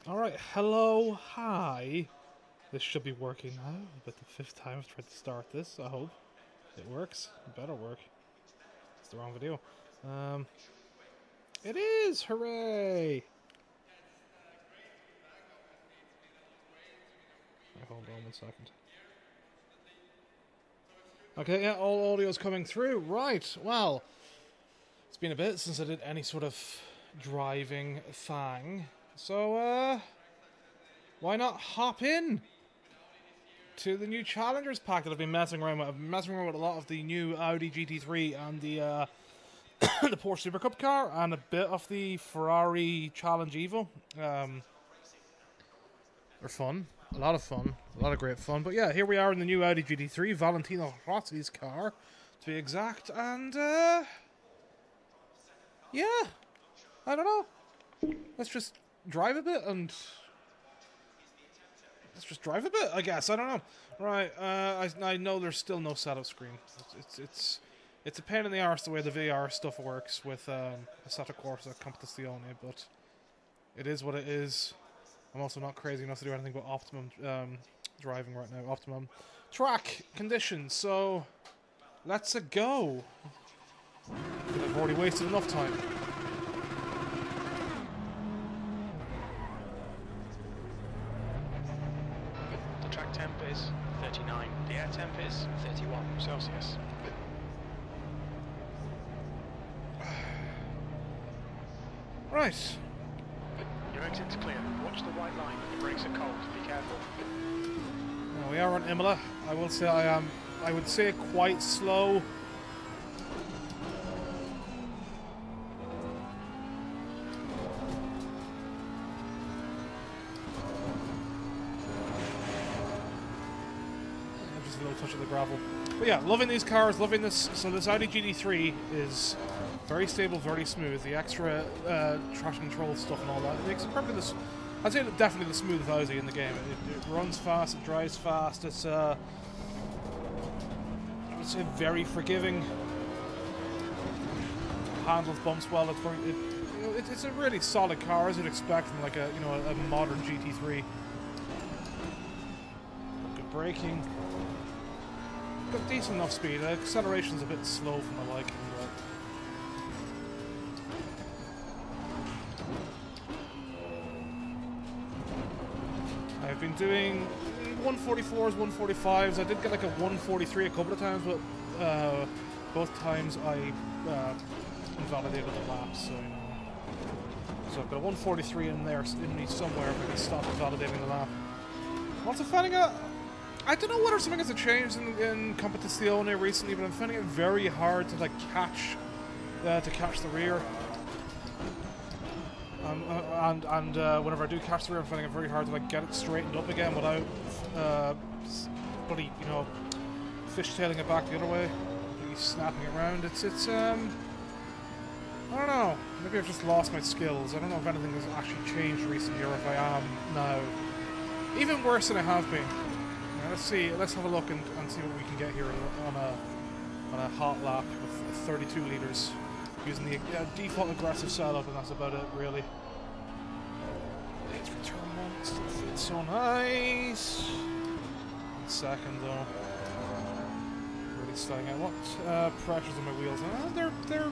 Alright, hello, hi. This should be working now. About the fifth time I've tried to start this, I hope. It works. It better work. It's the wrong video. It is! Hooray! Right, hold on 1 second. Okay, yeah, all audio's coming through. Right, well, it's been a bit since I did any sort of driving thing. So, why not hop in to the new Challengers pack that I've been messing around with. I've been messing around with a lot of the new Audi GT3 and the the Porsche Super Cup car and a bit of the Ferrari Challenge Evo. They're fun. A lot of fun. A lot of great fun. But yeah, here we are in the new Audi GT3, Valentino Rossi's car, to be exact. And, yeah, I don't know. Let's just drive a bit and... Let's just drive a bit, I guess. I don't know. Right, I know there's still no setup screen. It's a pain in the arse the way the VR stuff works with Assetto Corsa Competizione, but it is what it is. I'm also not crazy enough to do anything but optimum driving right now. Optimum track conditions. So let's go. I've already wasted enough time. The track temp is 39. The air temp is 31 Celsius. Right. Your exit's clear. Watch the white line. The brakes are cold. Be careful. Well, we are on Imola. I will say I would say quite slow. Just a little touch of the gravel. But yeah, loving these cars, loving this. So this Audi GT3 is very stable, very smooth. The extra traction control stuff and all that, it makes it probably this. I'd say definitely the smoothest Audi in the game. It runs fast, it drives fast. It's I would say very forgiving. Handles bumps well. It's a really solid car, as you'd expect from like a a modern GT3. Good braking. Got decent enough speed. Acceleration's a bit slow for my liking, but I've been doing 144s, 145s. I did get like a 143 a couple of times, but both times I invalidated the laps, so So I've got a 143 in there in me somewhere if I can stop invalidating the lap. I'm also finding out, I don't know whether something has changed in Competizione recently, but I'm finding it very hard to like catch the rear. And whenever I do catch the rear, I'm finding it very hard to like get it straightened up again without bloody fishtailing it back the other way, really snapping it around. It's I don't know. Maybe I've just lost my skills. I don't know if anything has actually changed recently or if I am now even worse than I have been. Let's see. Let's have a look and see what we can get here on a hot lap with 32 liters using the default aggressive setup, and that's about it, really. Let's return one. Still fits so nice. 1 second though. Really starting out. What pressures on my wheels? They're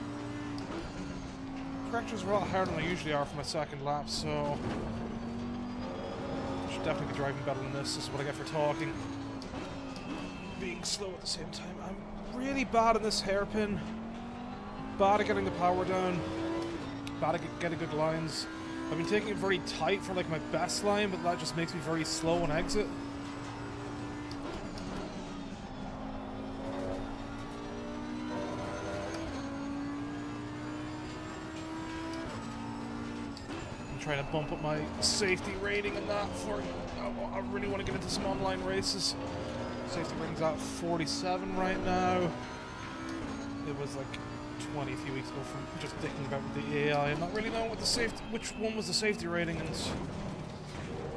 corrections are a lot harder than they usually are for my second lap, so I should definitely be driving better than this. This is what I get for talking. Being slow at the same time. I'm really bad in this hairpin. Bad at getting the power down. Bad at getting good lines. I've been taking it very tight for like my best line, but that just makes me very slow on exit. Trying to bump up my safety rating and that for I really want to get into some online races. Safety rating's at 47 right now. It was like 20 a few weeks ago from just thinking about the AI and not really knowing which one was the safety rating and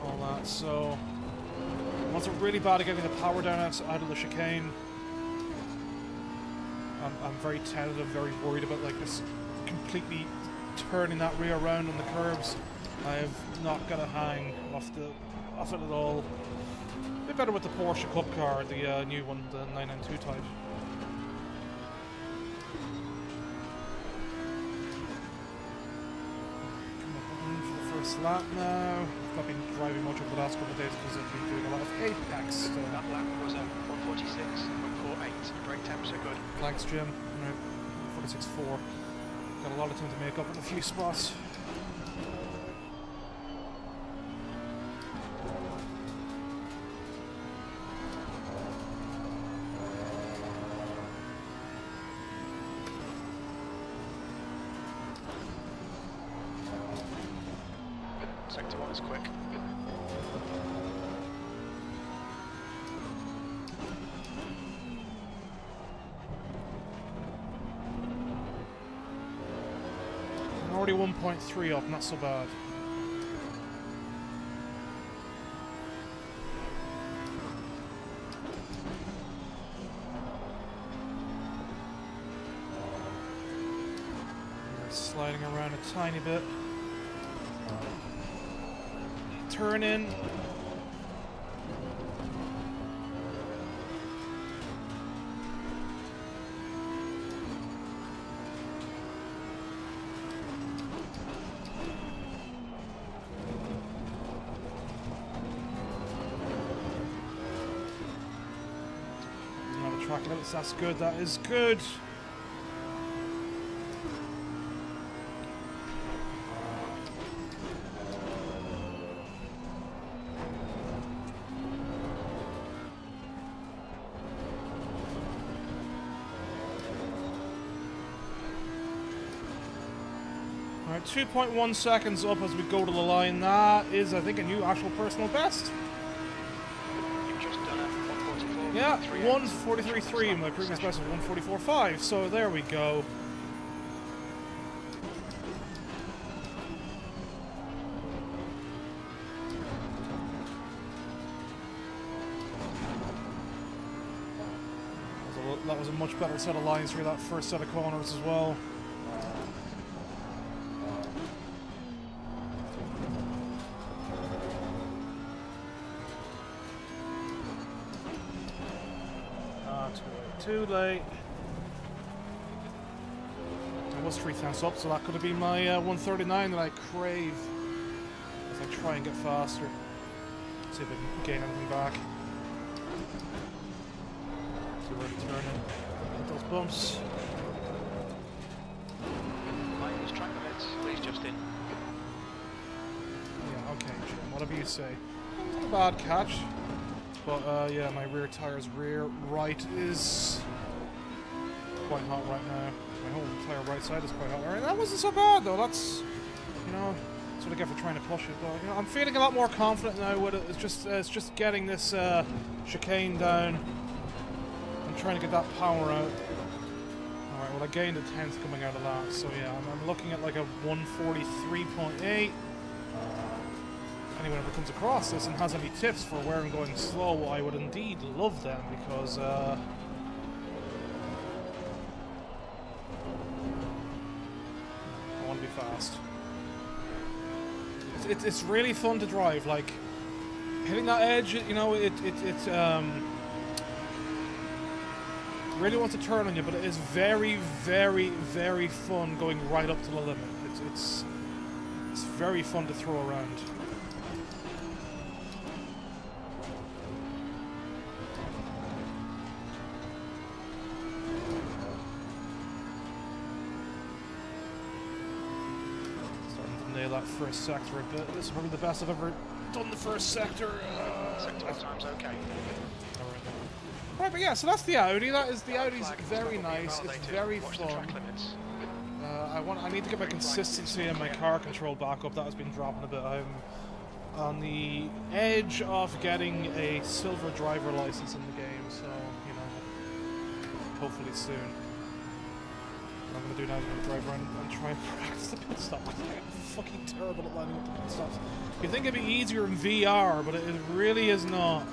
all that. So I'm also really bad at getting the power down out of the chicane. I'm very tentative, very worried about like this completely turning that rear around on the curbs. I have not got a hang off it at all. A bit better with the Porsche Cup car, the new one, the 992 type. Lap now. I've not been driving much over the last couple of days because I've been doing a lot of Apex. So. That lap was 146.48. Brake temps are good. Thanks, Jim. Right. 46.4. Got a lot of time to make up in a few spots. Sector 1 is quick. I'm already 1.3 up, not so bad. We're sliding around a tiny bit. Turn in. Another track limits, that's good, that is good. Alright, 2.1 seconds up as we go to the line. That is, I think, a new actual personal best. You've just done a 144. Yeah, 143.3. My previous best was 144.5. So there we go. That was a much better set of lines through that first set of corners as well. Too late. I was 3 tenths up, so that could have been my 139 that I crave as I try and get faster. See if I can gain anything back. See where to turn in. Hit those bumps. Line is track limits. Please just in. Yeah, okay, Jim. Whatever you say. Not a bad catch. But yeah, my rear tire's rear right is quite hot right now. My whole entire right side is quite hot. Alright, that wasn't so bad though. That's, you know, that's what I get for trying to push it. But you know, I'm feeling a lot more confident now with it. It's just getting this chicane down. I'm trying to get that power out. Alright, well I gained a tenth coming out of that. So yeah, I'm looking at like a 143.8. Anyone ever comes across this and has any tips for where I'm going slow, I would indeed love them, because I want to be fast. It's really fun to drive, like hitting that edge, you know, it really wants to turn on you, but it is very, very, very fun going right up to the limit. It's very fun to throw around. That first sector a bit. This is probably the best I've ever done the first sector. Sector time's okay. Right, but yeah, so that's the Audi. That is the Audi's very nice. It's very fun. I need to get my consistency and my car control back up. That has been dropping a bit. I'm on the edge of getting a silver driver license in the game, so you know, hopefully soon. What I'm going to do now is I'm going to drive around and try and practice the pit stop. I'm fucking terrible at lining up the pit stops. You'd think it'd be easier in VR, but it really is not.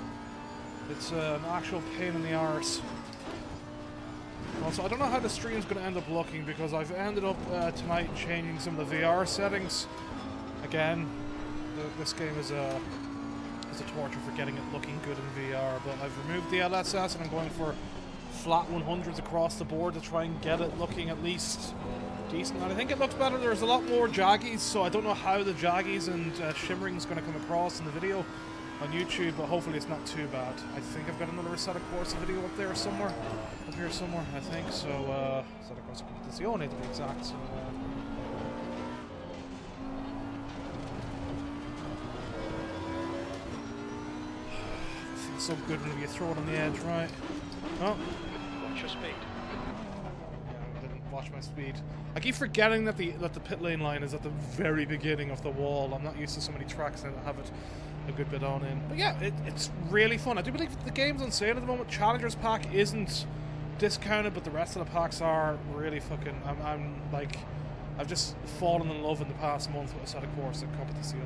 It's an actual pain in the arse. Also, I don't know how the stream's going to end up looking because I've ended up tonight changing some of the VR settings. Again, this game is a torture for getting it looking good in VR, but I've removed the LSS and I'm going for flat 100s across the board to try and get it looking at least decent. And I think it looks better. There's a lot more jaggies, so I don't know how the jaggies and shimmering is going to come across in the video on YouTube, but hopefully it's not too bad. I think I've got another Assetto Corsa video up there somewhere. Up here somewhere, I think. So, Assetto Corsa Competizione to be exact. So, feels so good when you throw it on the edge, right? Oh. Watch your speed. Yeah, I didn't watch my speed. I keep forgetting that the pit lane line is at the very beginning of the wall. I'm not used to so many tracks that have it a good bit on in. But yeah, it's really fun. I do believe the game's on sale at the moment. Challengers pack isn't discounted, but the rest of the packs are really fucking... I'm like... I've just fallen in love in the past month with Assetto Corsa and Competizione.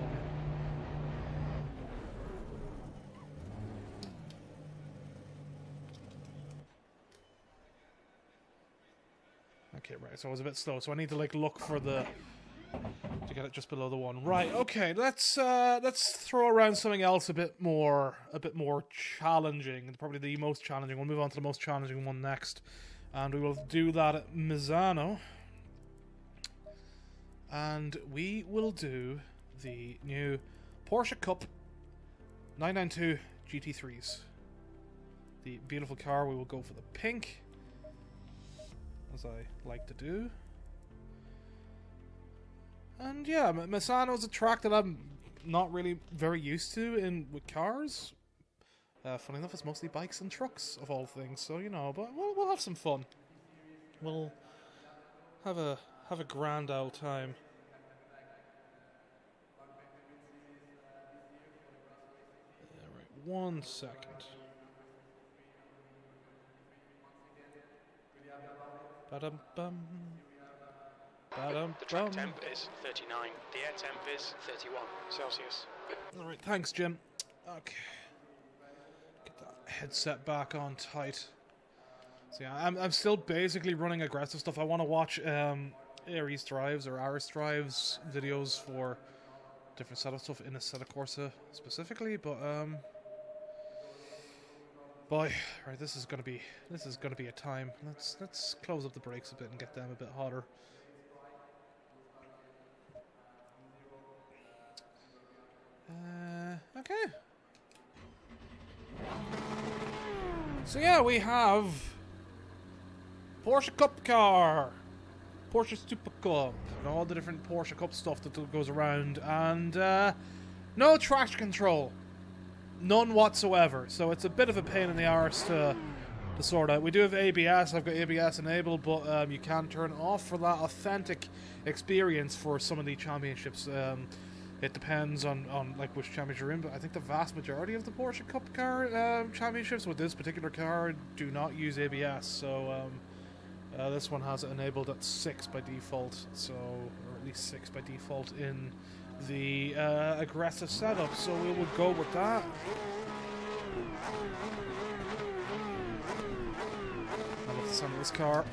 Okay, right, so I was a bit slow, so I need to like look for the... to get it just below the 1. Right, okay, let's throw around something else a bit more challenging, probably the most challenging. We'll move on to the most challenging one next, and we will do that at Misano, and we will do the new Porsche Cup 992 GT3s. The beautiful car. We will go for the pink, as I like to do. And yeah, Misano's a track that I'm not really very used to with cars. Funny enough, it's mostly bikes and trucks, of all things, so, you know, but we'll have some fun. We'll have a grand old time. Yeah, right, 1 second. Ba-dum-bum. The track temp is 39. The air temp is 31 Celsius. Alright, thanks, Jim. Okay. Get that headset back on tight. So yeah, I'm still basically running aggressive stuff. I want to watch Aries Drives or Aris Drives videos for different setup stuff in Assetto Corsa specifically, but boy, right, this is gonna be a time. Let's close up the brakes a bit and get them a bit hotter. Okay. So yeah, we have Porsche Cup car, Porsche Super Cup, and all the different Porsche Cup stuff that goes around, and no traction control, none whatsoever. So it's a bit of a pain in the arse to sort out. We do have ABS. I've got ABS enabled, but you can turn off for that authentic experience for some of the championships. It depends on like which championship you're in, but I think the vast majority of the Porsche Cup car championships with this particular car do not use ABS. So this one has it enabled at 6 by default, so or at least 6 by default in the aggressive setup. So we will go with that. I love the sound of this car.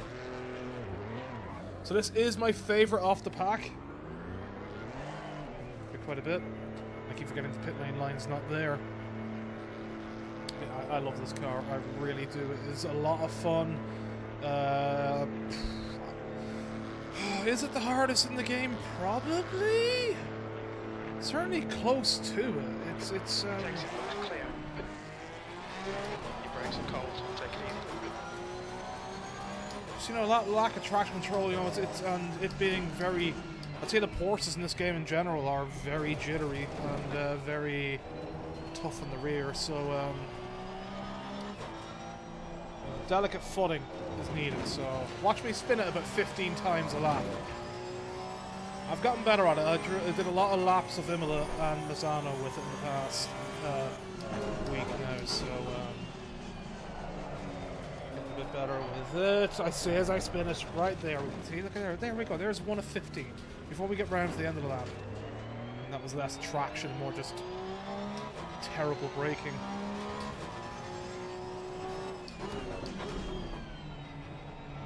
So this is my favorite off the pack. Quite a bit. I keep forgetting the pit lane line's not there. Yeah, I love this car. I really do. It is a lot of fun. Is it the hardest in the game? Probably. Certainly close to it. It's Exit looks clear. Your brakes are cold. Take it easy. just, you know, lack of traction control. You know, and it being very. I'd say the Porsches in this game in general are very jittery and very tough on the rear, so delicate footing is needed. So watch me spin it about 15 times a lap. I've gotten better at it. I did a lot of laps of Imola and Misano with it in the past week now, so getting a bit better with it. I see as I spin it right there. We can see, look at there we go. There's 1 of 15 before we get round to the end of the lap. And that was less traction, more just terrible braking.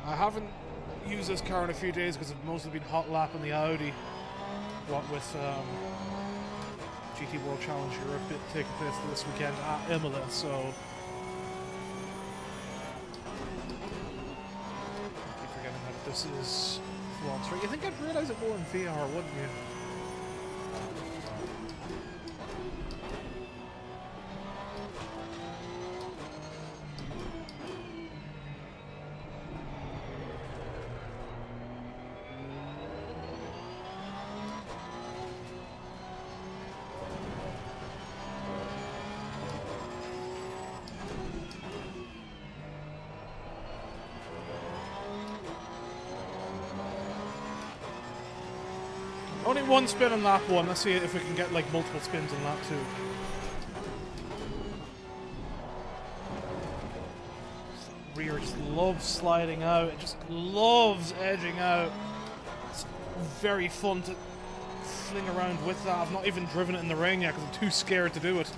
I haven't used this car in a few days because I've mostly been hot lapping the Audi. What with GT World Challenge Europe taking place this weekend at Imola, so I keep forgetting that this is full-on straight. You think I'd realise it more in VR, wouldn't you? Only one spin on lap one. Let's see if we can get like multiple spins on lap 2. Rear just loves sliding out. It just loves edging out. It's very fun to fling around with that. I've not even driven it in the rain yet because I'm too scared to do it.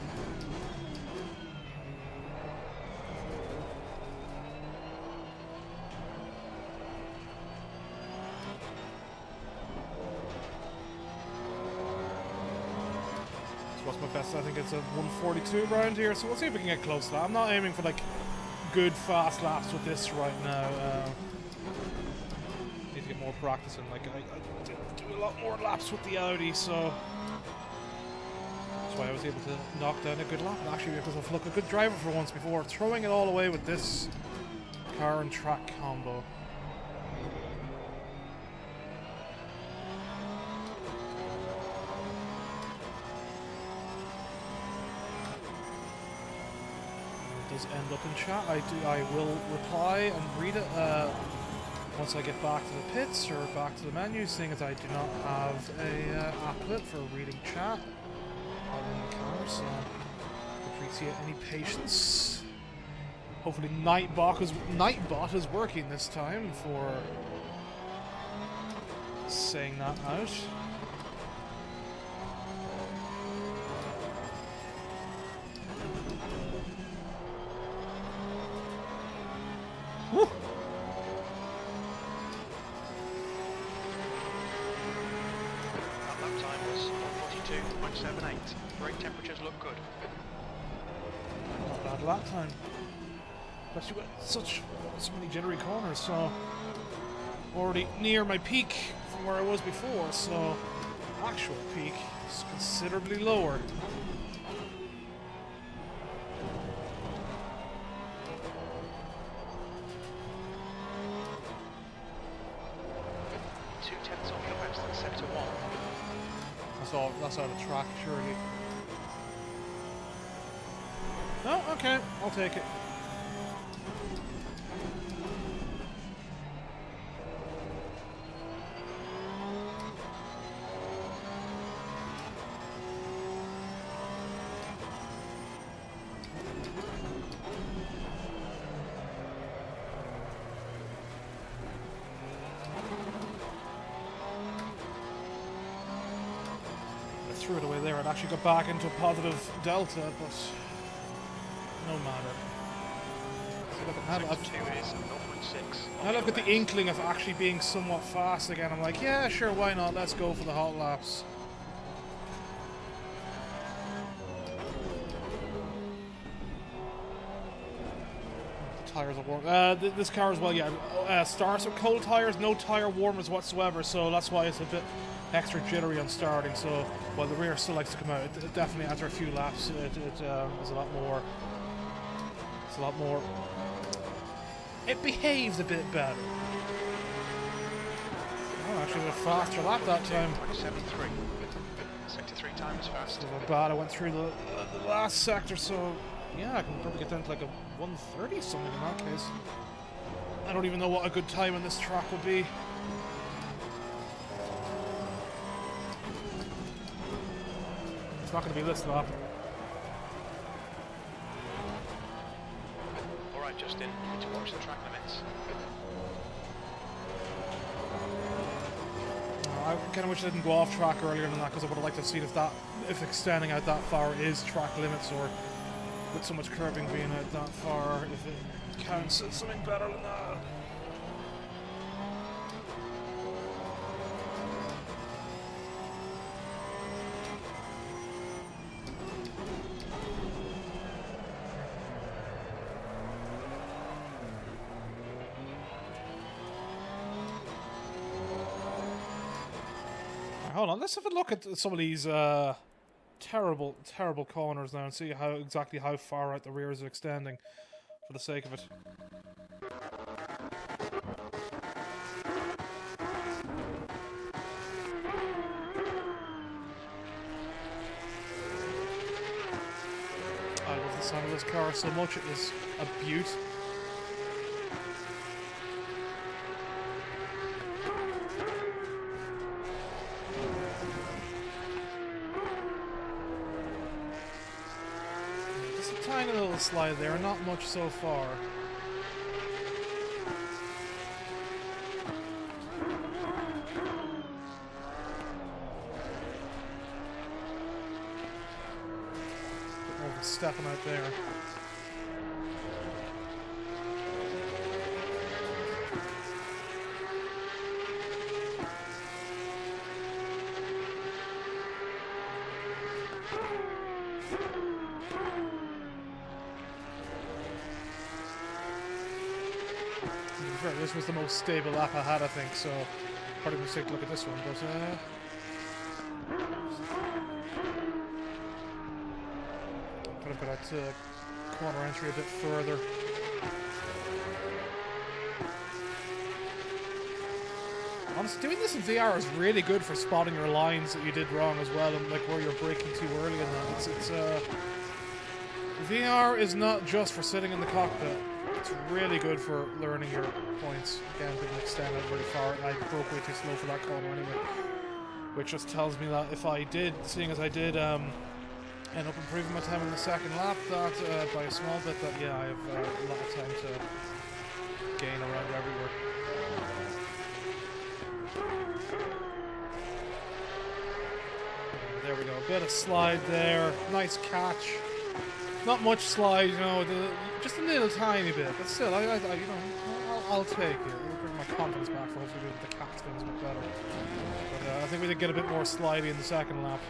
What's my best? I think it's a 142 round here, so we'll see if we can get close to that. I'm not aiming for like good fast laps with this right now. Need to get more practice in. Like I did do a lot more laps with the Audi, so that's why I was able to knock down a good lap. And actually, because I've looked a good driver for once before, throwing it all away with this car and track combo. End up in chat. I will reply and read it once I get back to the pits or back to the menu, seeing as I do not have a applet for reading chat while in the car, so appreciate any patience. Hopefully Nightbot is working this time for saying that out. Woo. That lap time was 142.78. Brake temperatures look good. Not bad lap time. Especially with so many jittery corners, so already near my peak from where I was before, so actual peak is considerably lower. That's out of track, surely. No, okay, I'll take it. Threw it away there. I'd actually got back into a positive delta, but no matter. So look at now I've got the inkling of actually being somewhat fast again. I'm like, yeah, sure, why not? Let's go for the hot laps. The tires are warm. This car as well, yeah. Starts with cold tires, no tire warmers whatsoever, so that's why it's a bit extra jittery on starting. So while the rear still likes to come out, it definitely after a few laps it is a lot more. It's a lot more. It behaves a bit better. Oh, actually, a faster lap that time. 73. Sector 3 time is fast. Not bad. I went through the last sector, so yeah, I can probably get down to like a 130 something in that case. I don't even know what a good time on this track would be. It's not going to be this lap. Alright, Justin, you need to watch the track limits. I kind of wish I didn't go off track earlier than that, because I would have liked to have seen if extending out that far is track limits, or with so much curbing being out that far, if it counts as something better than that. hold on. Let's have a look at some of these terrible, terrible corners now and see exactly how far out the rears are extending for the sake of it. I love the sound of this car so much. It is a beaut. Just a tiny little slide there, not much so far. Stepping out there. This was the most stable lap I had, I think, so probably mistake to look at this one, but could have got that corner entry a bit further. Honestly, doing this in VR is really good for spotting your lines that you did wrong as well, and like where you're braking too early and that. VR is not just for sitting in the cockpit. It's really good for learning your points. Again, didn't extend out very far. I broke way too slow for that corner anyway, which just tells me that if I did, seeing as I did end up improving my time in the second lap, that by a small bit, that yeah, I have a lot of time to gain around everywhere. There we go, a bit of slide there, nice catch. Not much slide, you know, just a little tiny bit, but still, I'll take it. It'll bring my confidence back for hopefully the catch things a bit better. But I think we did get a bit more slidey in the second lap.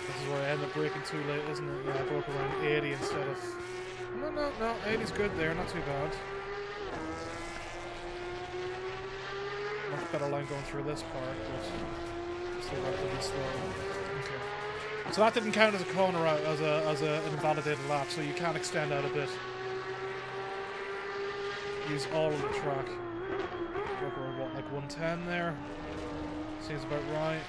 This is where I end up braking too late, isn't it? Yeah, I broke around 80 instead of... No, 80's good there, not too bad. Much better line going through this part, but still relatively slow. Okay. So that didn't count as a corner out, as an invalidated lap, so you can extend out a bit. Use all of the track. Broke around what, like 110 there? Seems about right.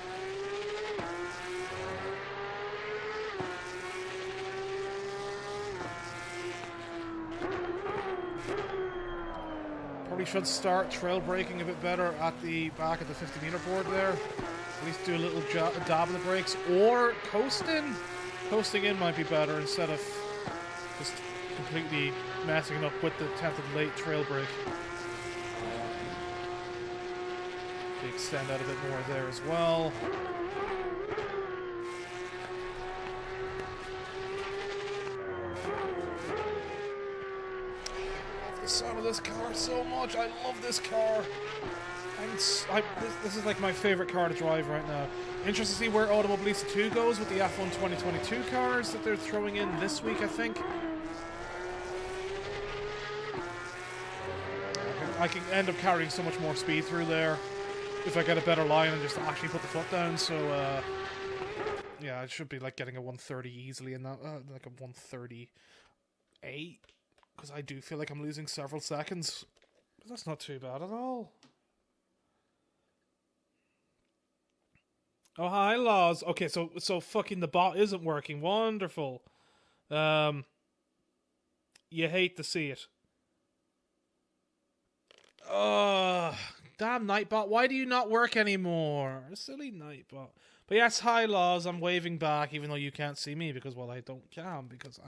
Probably should start trail braking a bit better at the back of the 50-meter board there. At least do a little dab of the brakes, or coasting. Coasting in might be better instead of just completely messing it up with the attempted late trail brake. Extend out a bit more there as well. The sound of this car so much. I love this car. This is like my favorite car to drive right now. Interested to see where Automobilista 2 goes with the F1 2022 cars that they're throwing in this week, I think. I can end up carrying so much more speed through there if I get a better line and just actually put the foot down. So yeah, I should be like getting a 130 easily in that, like a 138. Because I do feel like I'm losing several seconds. But that's not too bad at all. Oh, hi, Laws. Okay, so fucking the bot isn't working. Wonderful. You hate to see it. Damn, Nightbot. Why do you not work anymore? Silly Nightbot. But yes, hi, Laws. I'm waving back, even though you can't see me because, well, I don't can because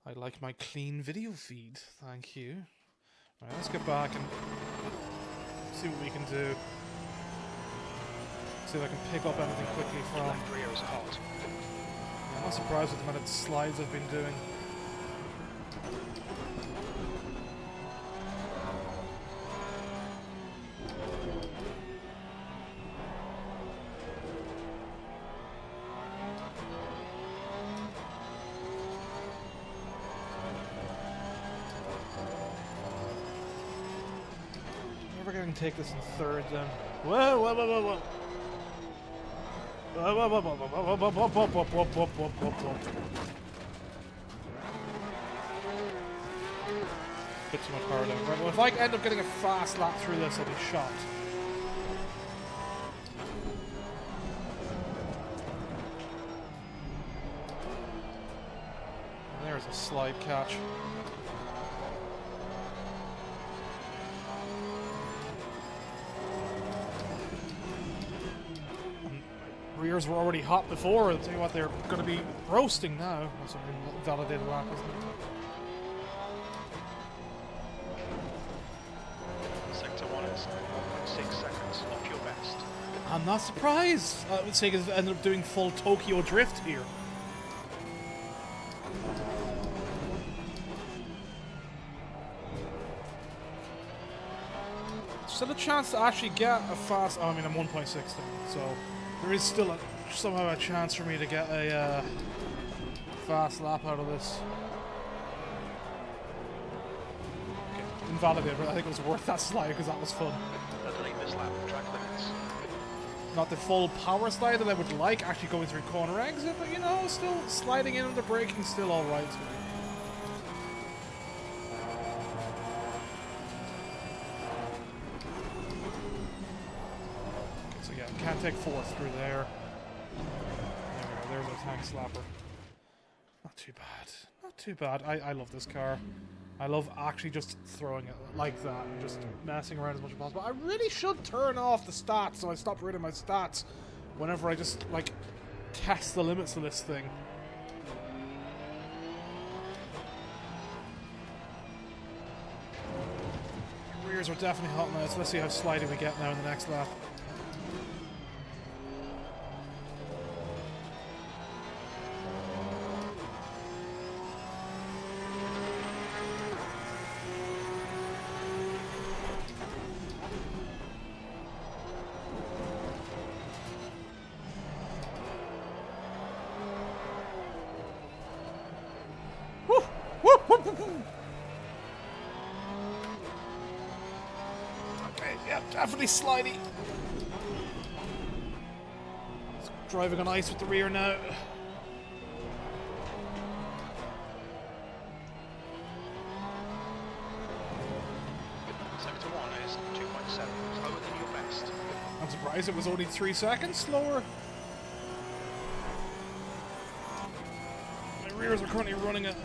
I like my clean video feed. Thank you. Alright, let's get back and see what we can do. See if I can pick up anything quickly from... I'm not surprised with the amount of slides I've been doing. we're going to take this in third then. Whoa, whoa, whoa, whoa, whoa. Whoa, whoa, whoa, whoa, whoa, whoa, whoa, whoa, whoa, whoa, whoa, whoa, whoa, whoa. Bit too much power down. Right, well, if I end up getting a fast lap through this, I'll be shocked. And there's a slide catch. Rears were already hot before. I'll tell you what, they're going to be roasting now. That's an invalidated lap, isn't it? Sector 1 is 1.6 seconds off your best. I'm not surprised. I would say it ended up doing full Tokyo drift here. Still a chance to actually get a fast. Oh, I mean, I'm 1.6 so there is still somehow a chance for me to get a fast lap out of this. Okay. Invalidated, but I think it was worth that slide because that was fun. Underneath this lap, track limits. Not the full power slide that I would like, actually going through corner exit, but you know, still sliding in under braking, still alright to me. Can't take fourth through there. There we go, there's a tank slapper. Not too bad. Not too bad. I love this car. I love actually just throwing it like that and just messing around as much as possible. I really should turn off the stats so I stop reading my stats whenever I just, like, test the limits of this thing. Rears are definitely hot now, so let's see how slidey we get now in the next lap. Okay, yeah, definitely slidey. Driving on ice with the rear now. Sector 1 is 2.7, slower than your best. I'm surprised it was only 3 seconds slower. My rears are currently running at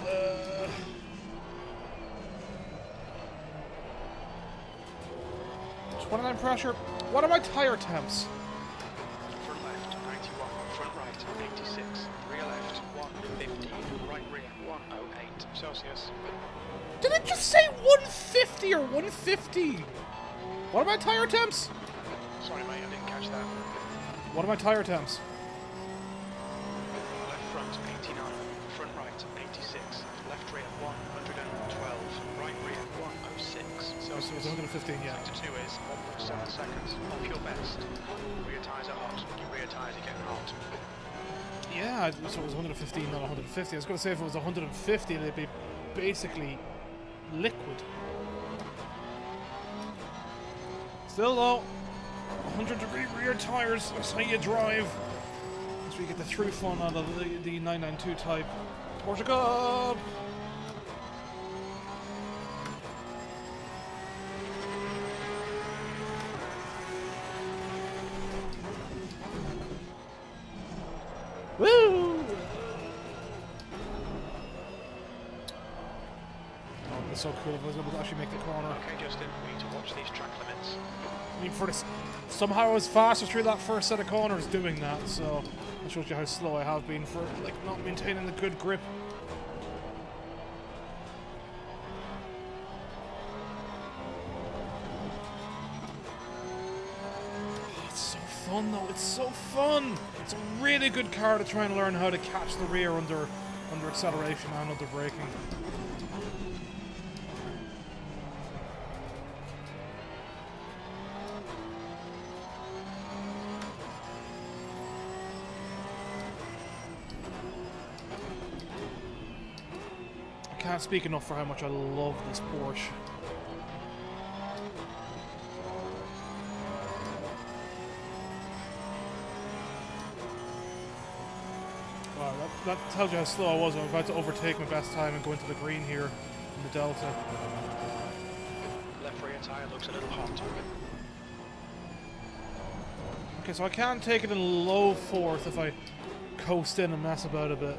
29 pressure. What are my tire temps? Front left, 91. Front right, 86. Rear left, 150. Right rear, 108 Celsius. Did it just say 150 or 150? What are my tire temps? Sorry mate, I didn't catch that. What are my tire temps? Left front, 89. Front right, 86. Left rear, 112. Right rear, 106 So it's Celsius. 115, yeah. Sector 2 is 1.7 seconds off your best. Rear tyres are hot. Your rear tyres are getting hot. Yeah, so it was 115, not 150. I was going to say if it was 150, it'd be basically liquid. Still though, 100-degree rear tyres, that's how you drive. As we get the through fun out of the 992 type. Porsche Cup! Woo! Oh, it's so cool if I was able to actually make the corner. Okay, Justin, we need to watch these track limits. I mean, for this, somehow I was faster through that first set of corners doing that, so that shows you how slow I have been for, like, not maintaining the good grip. Oh, it's so fun, though. It's so fun. It's a really good car to try and learn how to catch the rear under acceleration and under braking. I can't speak enough for how much I love this Porsche. that tells you how slow I was. I'm about to overtake my best time and go into the green here in the Delta. Left rear tyre looks a little hot. Okay, so I can take it in low fourth if I coast in and mess about a bit.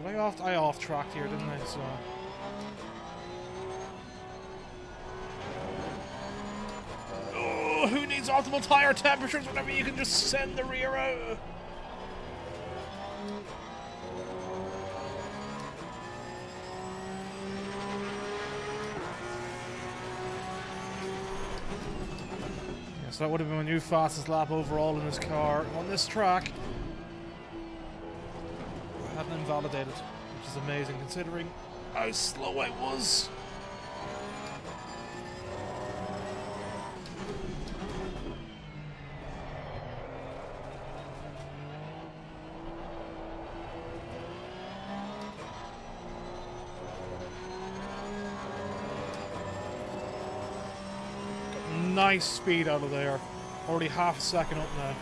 Did I off-tracked here, didn't I? So... Oh, who needs optimal tyre temperatures whenever you can just send the rear out? So that would have been my new fastest lap overall in this car on this track. I hadn't invalidated, which is amazing considering how slow I was. Nice speed out of there. Already half a second up now.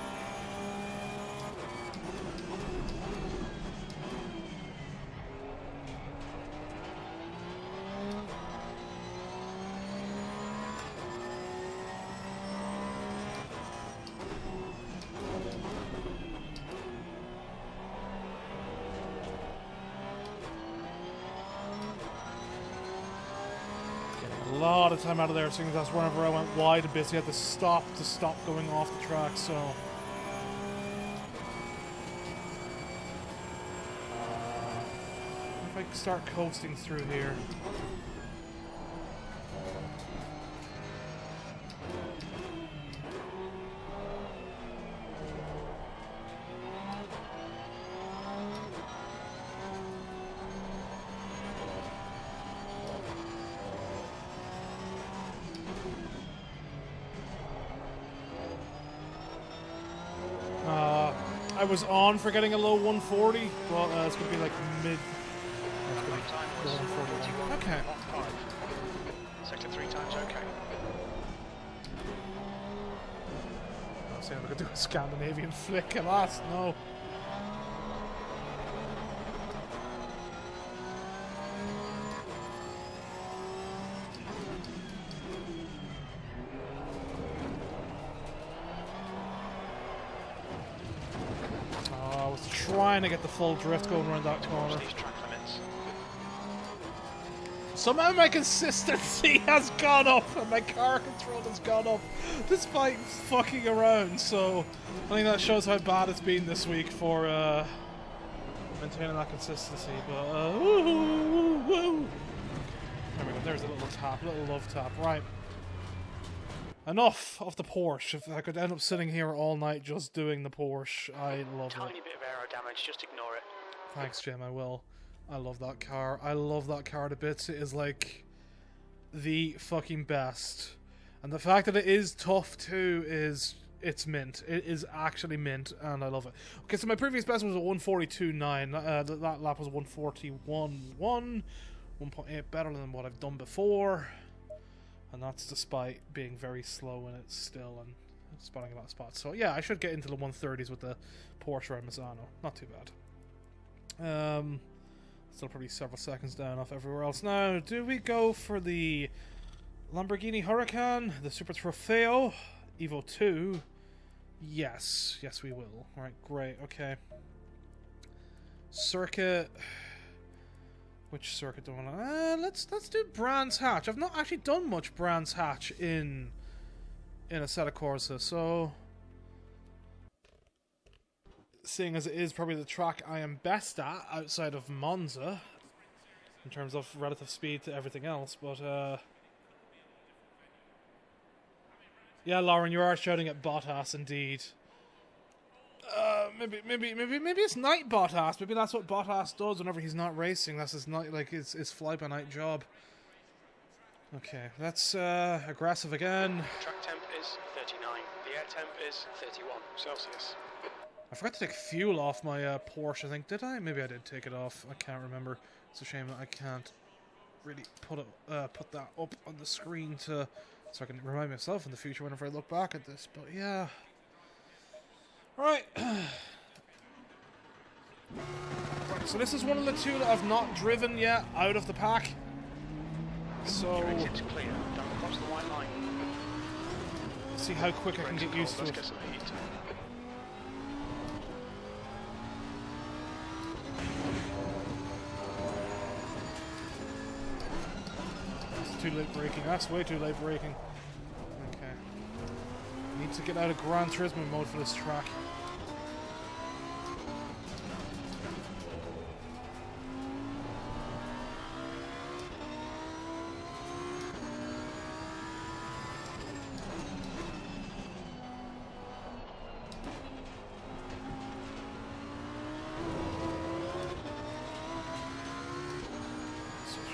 A lot of time out of there, seeing as that's whenever I went wide a bit, so you had to stop going off the track, so... If I start coasting through here... I was on for getting a low 140, but it's going to be like mid... Low 141. Okay. Sector 3 times okay. I was saying I could do a Scandinavian flick, alas, no. Trying to get the full drift going around that corner. Somehow my consistency has gone up and my car control has gone up despite fucking around, so I think that shows how bad it's been this week for maintaining that consistency, but woo. There we go, there's a little tap, little love tap, right. Enough of the Porsche. If I could end up sitting here all night just doing the Porsche, I love it. Tiny bit of aero damage, just ignore it. Thanks, Jim, I will. I love that car. I love that car to bits. It is like the fucking best. And the fact that it is tough too is... It's mint. It is actually mint, and I love it. Okay, so my previous best was a 142.9. That lap was 141.1. 1.8 better than what I've done before. And that's despite being very slow in it still and spotting a lot of spots. So yeah, I should get into the 130s with the Porsche Ramazano. Not too bad. Still probably several seconds down off everywhere else. Now, do we go for the Lamborghini Huracan, the Super Trofeo, Evo 2? Yes. Yes, we will. Alright, great. Okay. Circuit... Which circuit do I want to... let's do Brands Hatch. I've not actually done much Brands Hatch in Assetto Corsa, so... Seeing as it is probably the track I am best at outside of Monza, in terms of relative speed to everything else, but yeah, Lauren, you are shouting at Bottas indeed. Maybe it's night Bottas. Maybe that's what Bottas does whenever he's not racing. That's his night, like his fly-by-night job. Okay, that's aggressive again. Track temp is 39. The air temp is 31 Celsius. I forgot to take fuel off my Porsche, I think. Did I? Maybe I did take it off. I can't remember. It's a shame that I can't really put that up on the screen so I can remind myself in the future whenever I look back at this. But yeah. Alright. Right, so this is one of the two that I've not driven yet out of the pack. So Your exit's clear. Don't cross the white line. see how quick I can get used to Let's it. get some heat. That's too late braking. That's way too late braking. Okay. Need to get out of Gran Turismo mode for this track.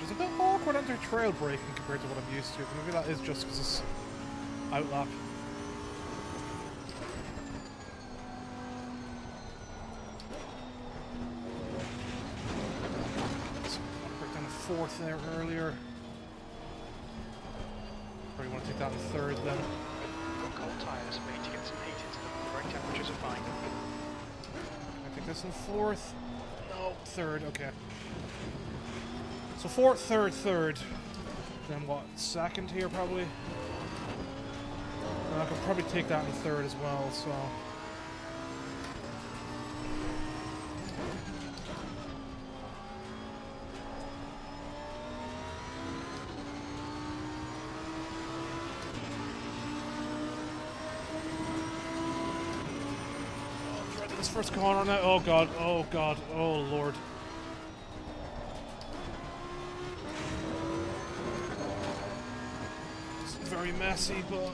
It's a bit awkward under trail braking compared to what I'm used to. Maybe that is just because it's outlap. So I put down a fourth there earlier. Probably want to take that in third then. Got cold tyres. We need to get some heat into them. The brake temperatures are fine. I think this in fourth. No, third. Okay. So fourth, third, third. Then what? Second here probably. I could probably take that in third as well. So. Oh, try this first corner now. Oh god. Oh god. Oh lord. Very messy, but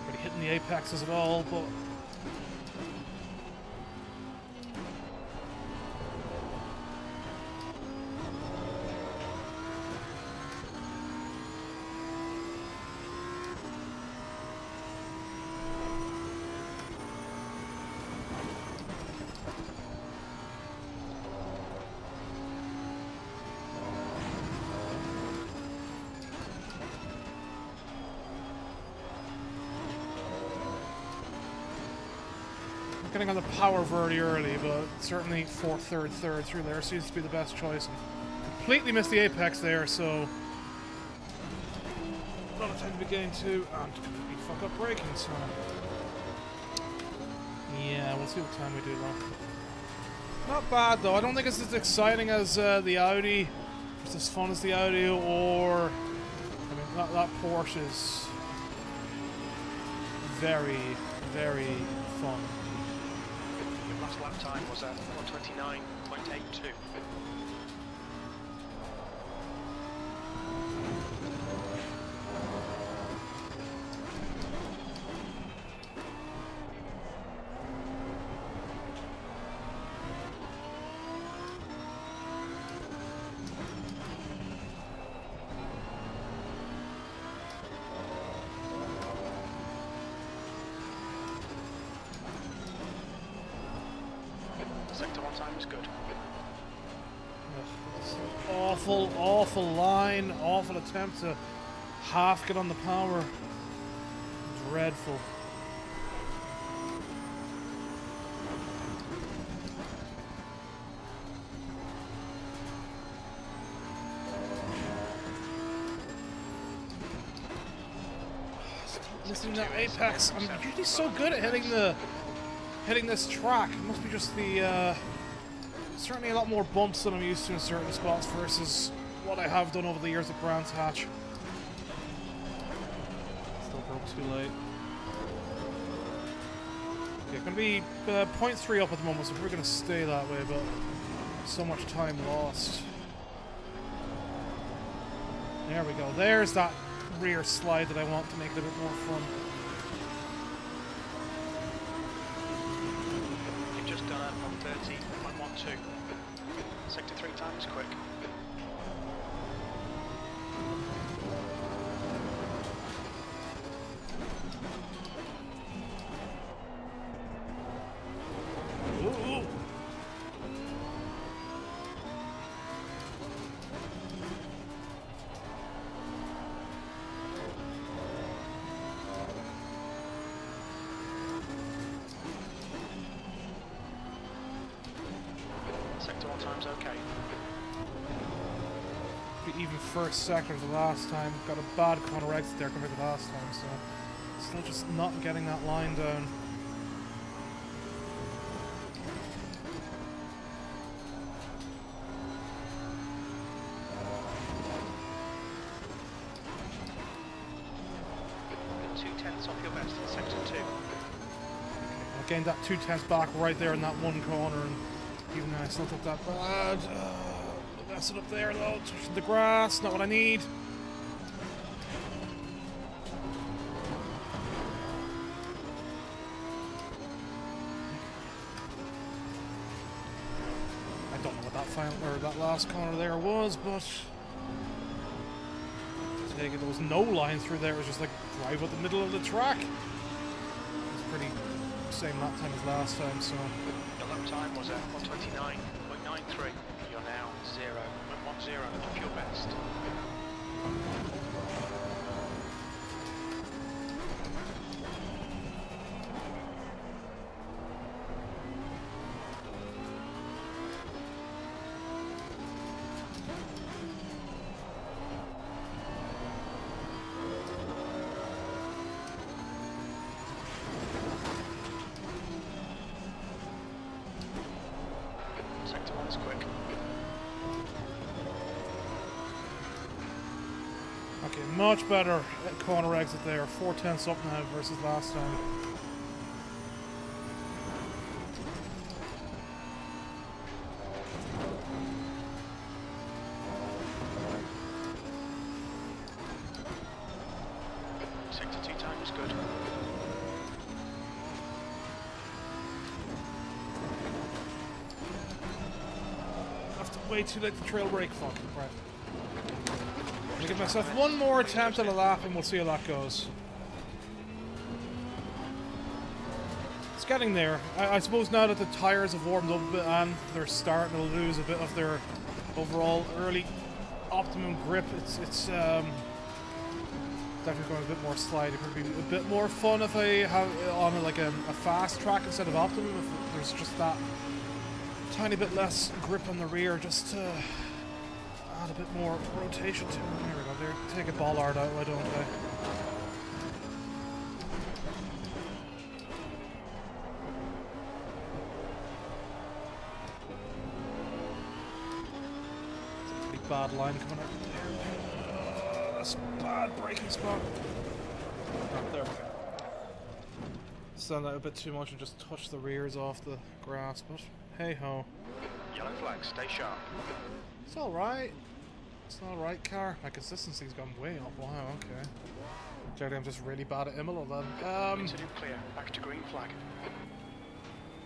really hitting the apexes at all, but getting on the power very early, but certainly fourth, third, third through there seems to be the best choice. And completely missed the apex there, so a lot of time to be getting to and completely fuck up braking. So yeah, we'll see what time we do though. Not bad though. I don't think it's as exciting as the Audi, it's as fun as the Audi, or I mean that Porsche is very, very fun. Last lap time was at 129.82. Sector 1 time is good. Awful, awful line, awful attempt to half get on the power. Dreadful. Missing that apex. I'm usually so good at hitting this track. It must be just the certainly a lot more bumps than I'm used to in certain spots versus what I have done over the years at Brands Hatch. Still broke too late. Okay, gonna be 0.3 up at the moment, so we're gonna stay that way, but so much time lost. There we go. There's that rear slide that I want to make it a bit more fun. You've just done it on 30.12. Sector 3 time is quick. Ooh. time's okay. Even first sector the last time. Got a bad corner exit there compared to last time, so still just not getting that line down. Good 2/10 off your best in sector 2. I gained that 2/10 back right there in that one corner, and even though I still took that bad. Messing up there though, touching the grass, not what I need. I don't know what that final or that last corner there was, but I take it there was no line through there. It was just like drive up the middle of the track. It's pretty same that time as last time, so. Your lap time was 1:29.93. You're now 0.10 off your best. Sector 1 is quick. Okay, much better at corner exit there. 4/10 up now versus last time. Sector 2 time is good. Way too late to trail brake. Fuck. Right. I'll give myself one more attempt at a lap and we'll see how that goes. It's getting there. I suppose now that the tyres have warmed up a bit and they're starting to lose a bit of their overall early optimum grip, it's definitely going a bit more slidey. It would be a bit more fun if I have it on like a fast track instead of optimum, if there's just that tiny bit less grip on the rear, just to add a bit more rotation to it. There we go, there. Take a bollard out, why don't I? It's a pretty bad line coming out there. That's a bad braking spot. Oh, there we go. Stand out a bit too much and just touch the rears off the grass, but hey ho. Yellow flag, stay sharp. It's alright. It's an alright car. My consistency's gone way up. Wow, okay. Clearly I'm just really bad at Imola then. Into clear, back to green flag.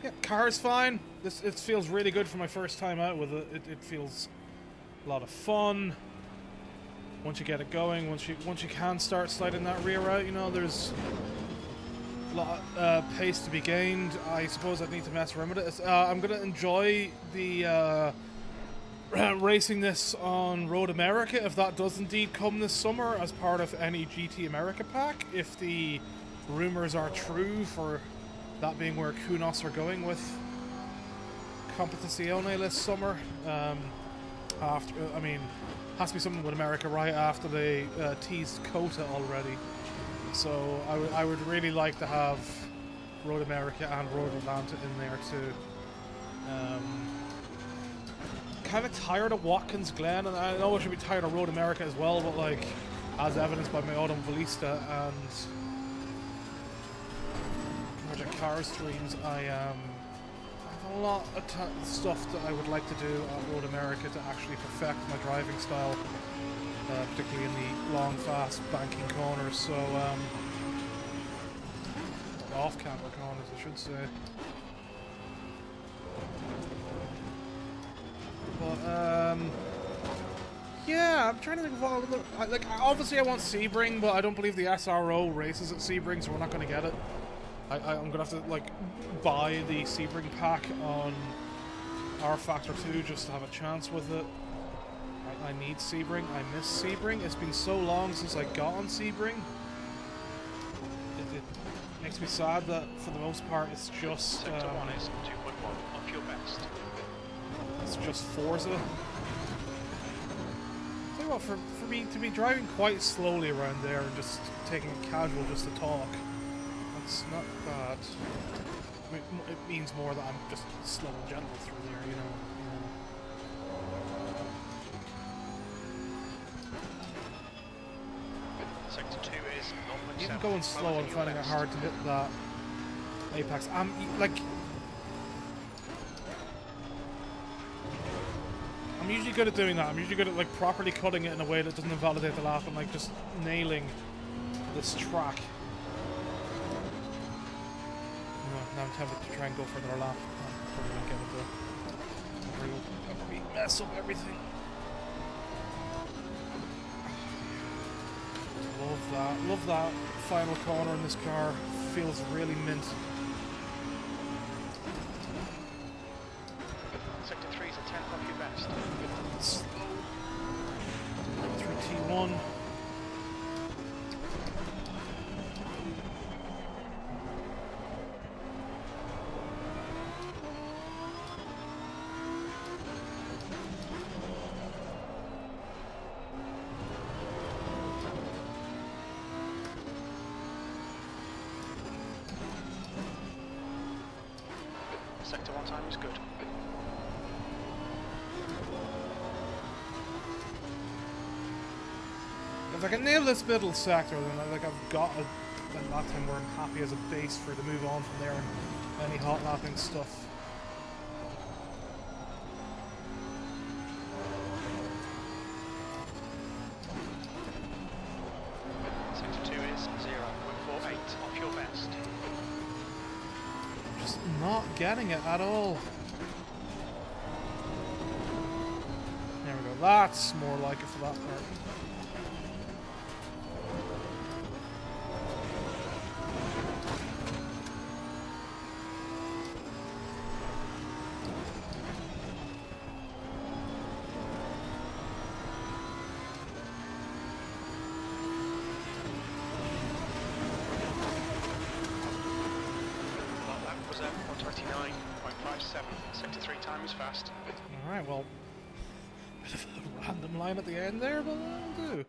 Yeah, car's fine. It feels really good for my first time out with it. It feels a lot of fun. Once you get it going, once you can start sliding that rear out, you know, there's a lot of pace to be gained. I suppose I need to mess around with it. I'm going to enjoy the racing this on Road America, if that does indeed come this summer as part of any GT America pack. If the rumors are true for that being where Kunos are going with Competizione this summer. After, I mean, has to be something with America right after they teased Kota already. So I would really like to have Road America and Road Atlanta in there too. Kind of tired of Watkins Glen, and I know I should be tired of Road America as well, but like, as evidenced by my Automobilista and Project Cars streams, I have a lot of stuff that I would like to do at Road America to actually perfect my driving style, particularly in the long, fast banking corners. So, off-camber corners, I should say. But, yeah, I'm trying to think of what, like, obviously I want Sebring, but I don't believe the SRO races at Sebring, so we're not going to get it. I'm going to have to, like, buy the Sebring pack on R Factor 2 just to have a chance with it. I need Sebring. I miss Sebring. It's been so long since I got on Sebring. It makes me sad that, for the most part, it's just... Sector 1 is 2.1 off your best. it's just Forza. Tell you what, for me to be driving quite slowly around there and just taking it casual just to talk, that's not bad. I mean, it means more that I'm just slow and gentle through there, you know. Sector 2 is not Even going slow, I'm finding it hard to hit that apex. I'm usually good at doing that. I'm usually good at like properly cutting it in a way that doesn't invalidate the lap and like just nailing this track. Now I'm tempted to try and go for another lap. I'm probably not get it though. I'll probably mess up everything. Love that. Love that final corner in this car. Feels really mint. Sector 3 is a 10th off your best. Slow. Through T1. Sector 1 time is good. If I can nail this middle sector, then I've got a lap time where I'm happy as a base for to move on from there and any hot lapping stuff. Sector 2 is 0.48 off your best. Just not getting it at all. There we go. That's more like it for that part. Sector 3 time is fast. Alright, well, bit of a random line at the end there, but that'll do.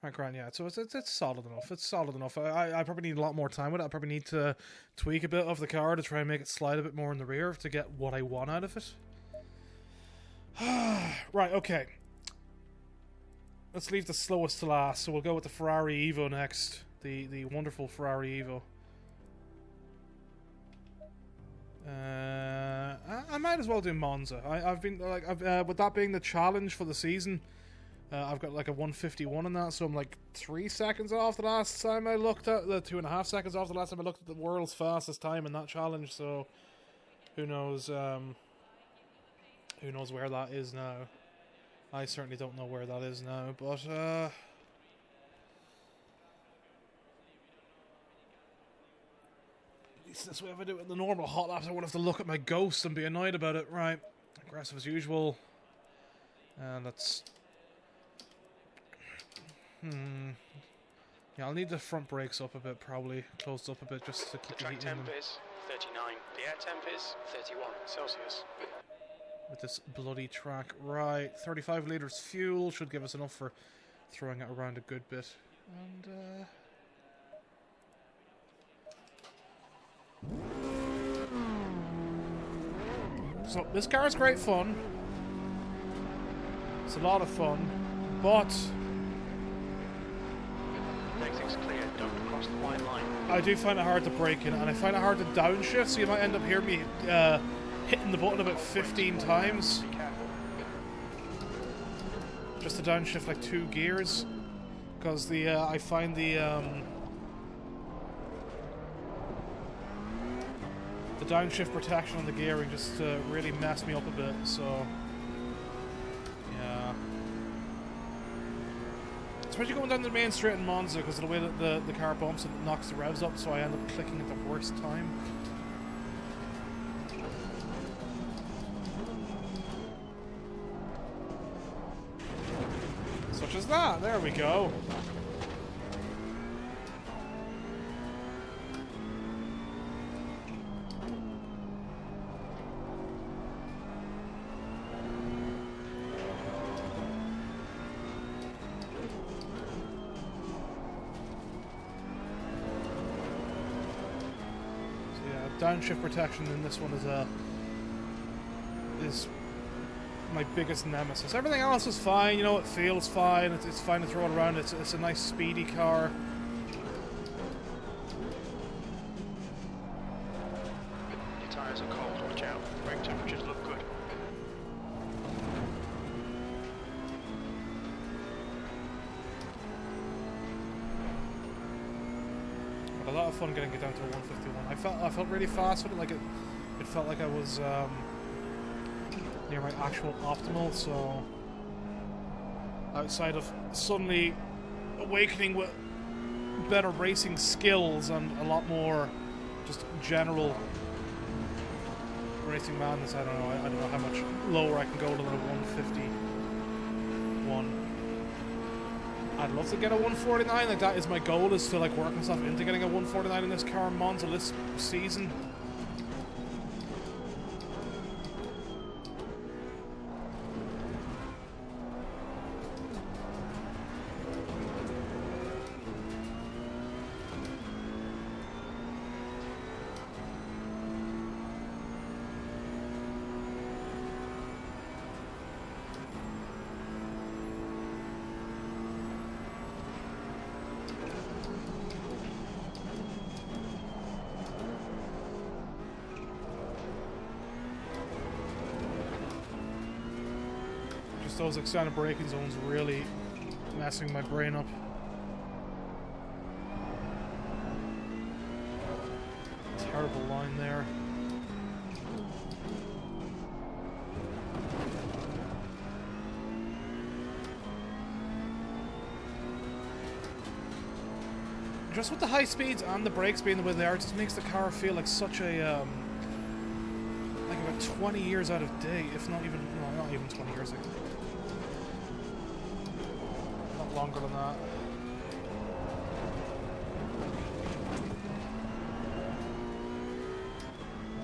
Right, grand, yeah, so it's solid enough. It's solid enough. I probably need a lot more time with it. I probably need to tweak a bit of the car to try and make it slide a bit more in the rear to get what I want out of it. Right, okay. Let's leave the slowest to last, so we'll go with the Ferrari Evo next. The wonderful Ferrari Evo. I might as well do Monza. I've been like, with that being the challenge for the season, I've got like a 151 in that, so I'm like 3 seconds off the last time I looked at the 2.5 seconds off the last time I looked at the world's fastest time in that challenge. So who knows? Who knows where that is now? I certainly don't know where that is now, but this way, if I do it in the normal hot laps, I won't have to look at my ghost and be annoyed about it. Right, aggressive as usual, and that's yeah, I'll need the front brakes up a bit, probably closed up a bit, just to keep the heat in them. The track temp is 39. The air temp is 31 Celsius. With this bloody track, right, 35 litres fuel should give us enough for throwing it around a good bit, and so this car is great fun. It's a lot of fun, but Exit's clear. Don't cross the white line. I do find it hard to brake in, and I find it hard to downshift. So you might end up hearing me hitting the button about 15 times Be careful. just to downshift like 2 gears, because the I find the downshift protection on the gearing just really messed me up a bit, so yeah. Especially going down the main straight in Monza, because of the way that the car bumps and knocks the revs up, so I end up clicking at the worst time. Such as that, there we go. downshift protection in this one is my biggest nemesis. Everything else is fine, you know, it feels fine, it's fine to throw it around, it's a nice speedy car. Your tyres are cold, watch out. Brake temperatures look good. A lot of fun getting it down to a 151. I felt really fast with it, like it felt like I was near my actual optimal, so outside of suddenly awakening with better racing skills and a lot more just general racing madness, I don't know how much lower I can go than a 151. I'd love to get a 149, like that is my goal, is to like work myself into getting a 149 in this car in Monza this season. Those extended braking zones really messing my brain up. Terrible line there. Just with the high speeds and the brake speed the way they are, it just makes the car feel like such a like about 20 years out of date, if not even, no, not even 20 years ago. Longer than that.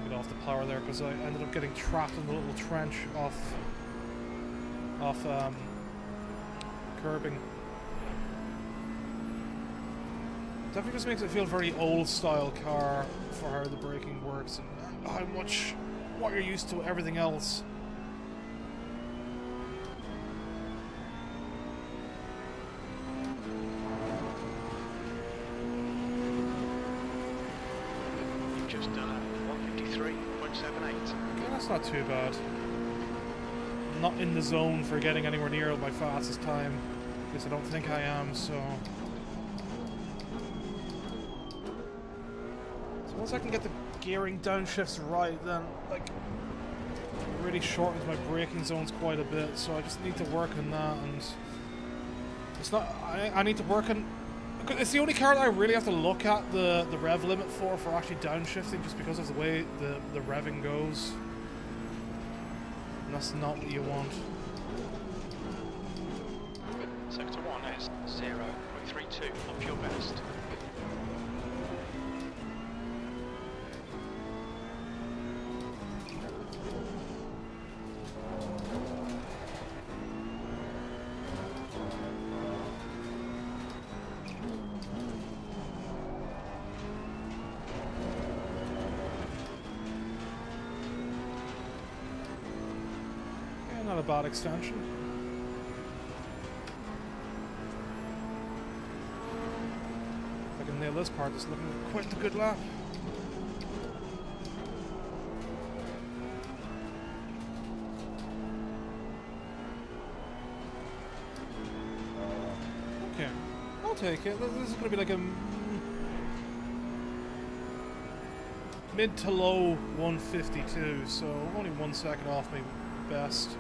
Get off the power there because I ended up getting trapped in the little trench off curbing. Definitely just makes it feel very old style car for how the braking works and how much what you're used to everything else. That's not too bad. I'm not in the zone for getting anywhere near my fastest time. At least I don't think I am, so once I can get the gearing downshifts right, then like it really shortens my braking zones quite a bit, so I just need to work on that. And it's not I need to work on, it's the only car that I really have to look at the rev limit for actually downshifting, just because of the way the revving goes. And that's not what you want. Sector 1 is 0.32 up your best. Not a bad extension. If I can nail this part, it's looking quite a good lap. Okay, I'll take it. This is going to be like a mid to low 152, so only 1 second off my best.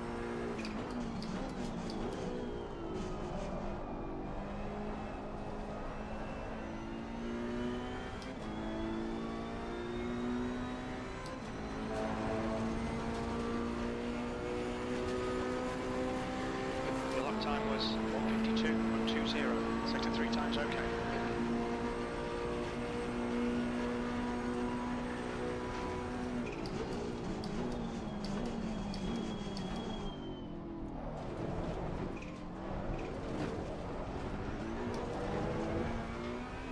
Time was 152.20. Sector 3 times okay.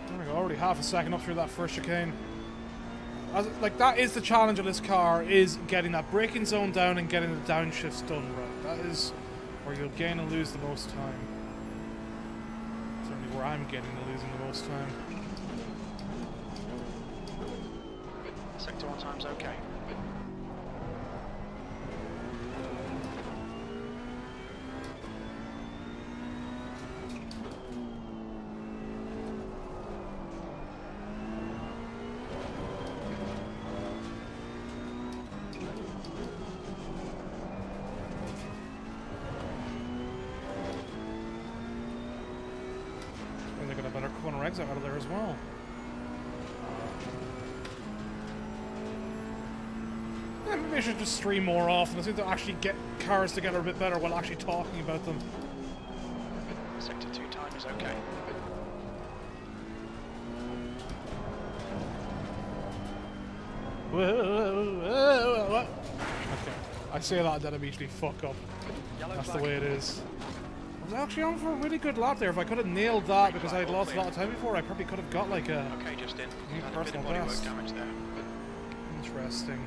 There we go, already half a second up through that first chicane. Like, that is the challenge of this car, is getting that braking zone down and getting the downshifts done right. That is where you'll gain and lose the most time. Certainly where I'm getting and losing the most time. Sector 1 time's okay. And they got a better corner exit out of there as well. Yeah, maybe I should just stream more often. I seem to actually get cars together a bit better while actually talking about them. Sector 2 time is okay. Okay, I say that and then immediately fuck up. Yellow That's flag. the way it is. I was actually on for a really good lap there. If I could have nailed that because I had lost a lot of time before, I probably could have got like a Okay, Justin. new You had a bit personal of bodywork best. damage there. Interesting.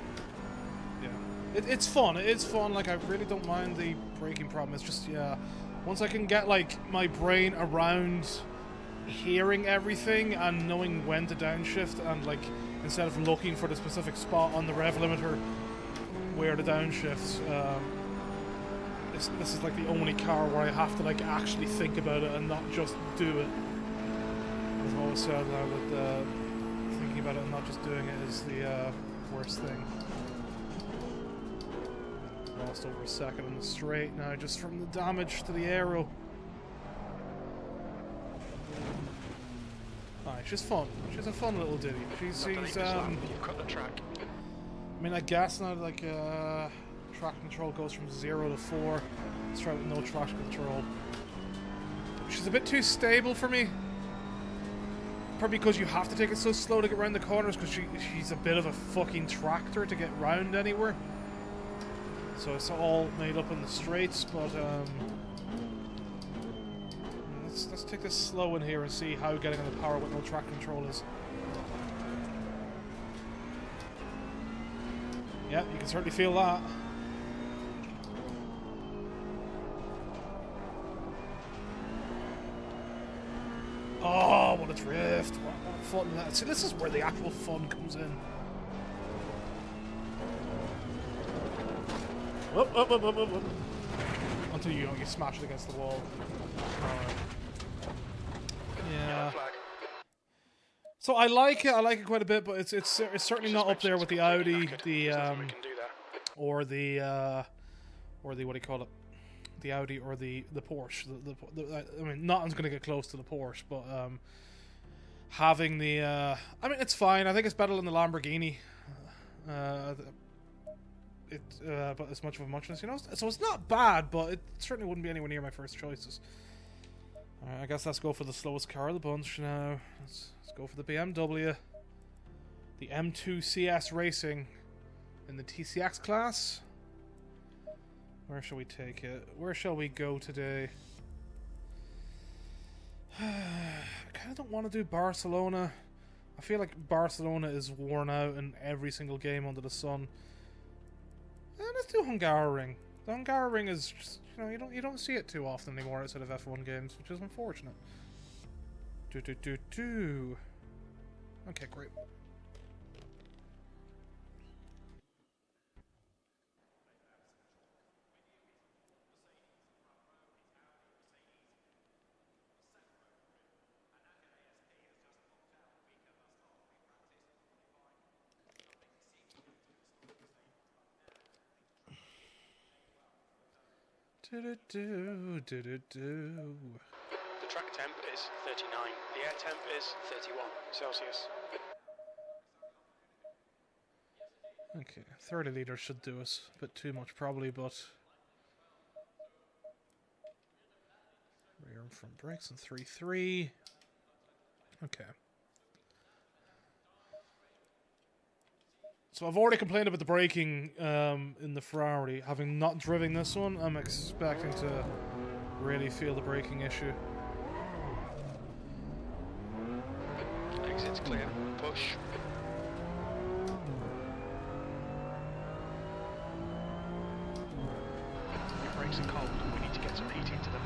Yeah. It's fun. It's fun. Like, I really don't mind the braking problem. It's just, yeah, once I can get, like, my brain around hearing everything and knowing when to downshift and, like, instead of looking for the specific spot on the rev limiter where the downshifts, this is, like, the only car where I have to, like, actually think about it and not just do it. As I've always said now, that thinking about it and not just doing it is the worst thing. Lost over a second on the straight now just from the damage to the aero. Alright, she's fun. She's a fun little ditty. She's You've cut the track. I mean, I guess now, like, track control goes from 0 to 4. Let's try with no traction control. She's a bit too stable for me. Probably because you have to take it so slow to get around the corners, because she's a bit of a fucking tractor to get round anywhere. So it's all made up in the straights, but let's take this slow in here and see how getting on the power with no track control is. Yeah, you can certainly feel that. Oh, what a drift! What fun that! See, this is where the actual fun comes in. Up. Until you smash it against the wall. Yeah. So I like it quite a bit, but it's certainly not up there with the Audi, or the what do you call it? The Audi or the Porsche. I mean, nothing's going to get close to the Porsche, but having the I mean, it's fine. I think it's better than the Lamborghini. But as much of a muchness, you know. So it's not bad, but it certainly wouldn't be anywhere near my first choices. Alright, I guess let's go for the slowest car of the bunch now. Let's go for the BMW. The M2 CS Racing in the TCX class. Where shall we take it? Where shall we go today? I kind of don't want to do Barcelona. I feel like Barcelona is worn out in every single game under the sun. Let's do Hungaroring. The Hungaroring is just, you don't see it too often anymore outside of F1 games, which is unfortunate. Okay, great. The track temp is 39. The air temp is 31 Celsius. Okay, 30 litres should do us. A bit too much probably, but rear and front brakes and 3.3. Okay. So I've already complained about the braking in the Ferrari. Having not driven this one, I'm expecting to really feel the braking issue. Exit's clear. Push. tyres are cold. We need to get some heat into them.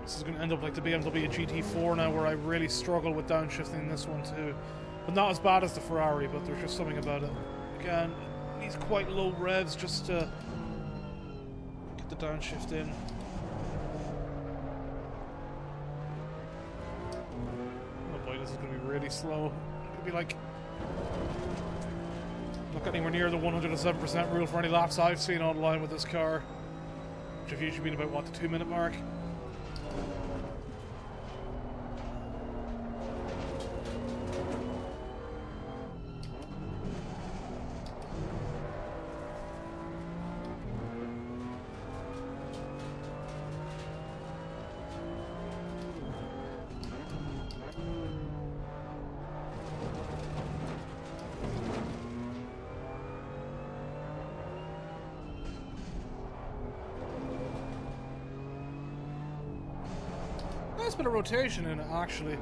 This is going to end up like the BMW GT4 now, where I really struggle with downshifting this one too. But not as bad as the Ferrari, but there's just something about it. Again, it needs quite low revs just to get the downshift in. Oh boy, this is going to be really slow. It's going to be like... not anywhere near the 107% rule for any laps I've seen online with this car, which have usually been about, what, the 2-minute mark? Nice bit of rotation in it, actually. It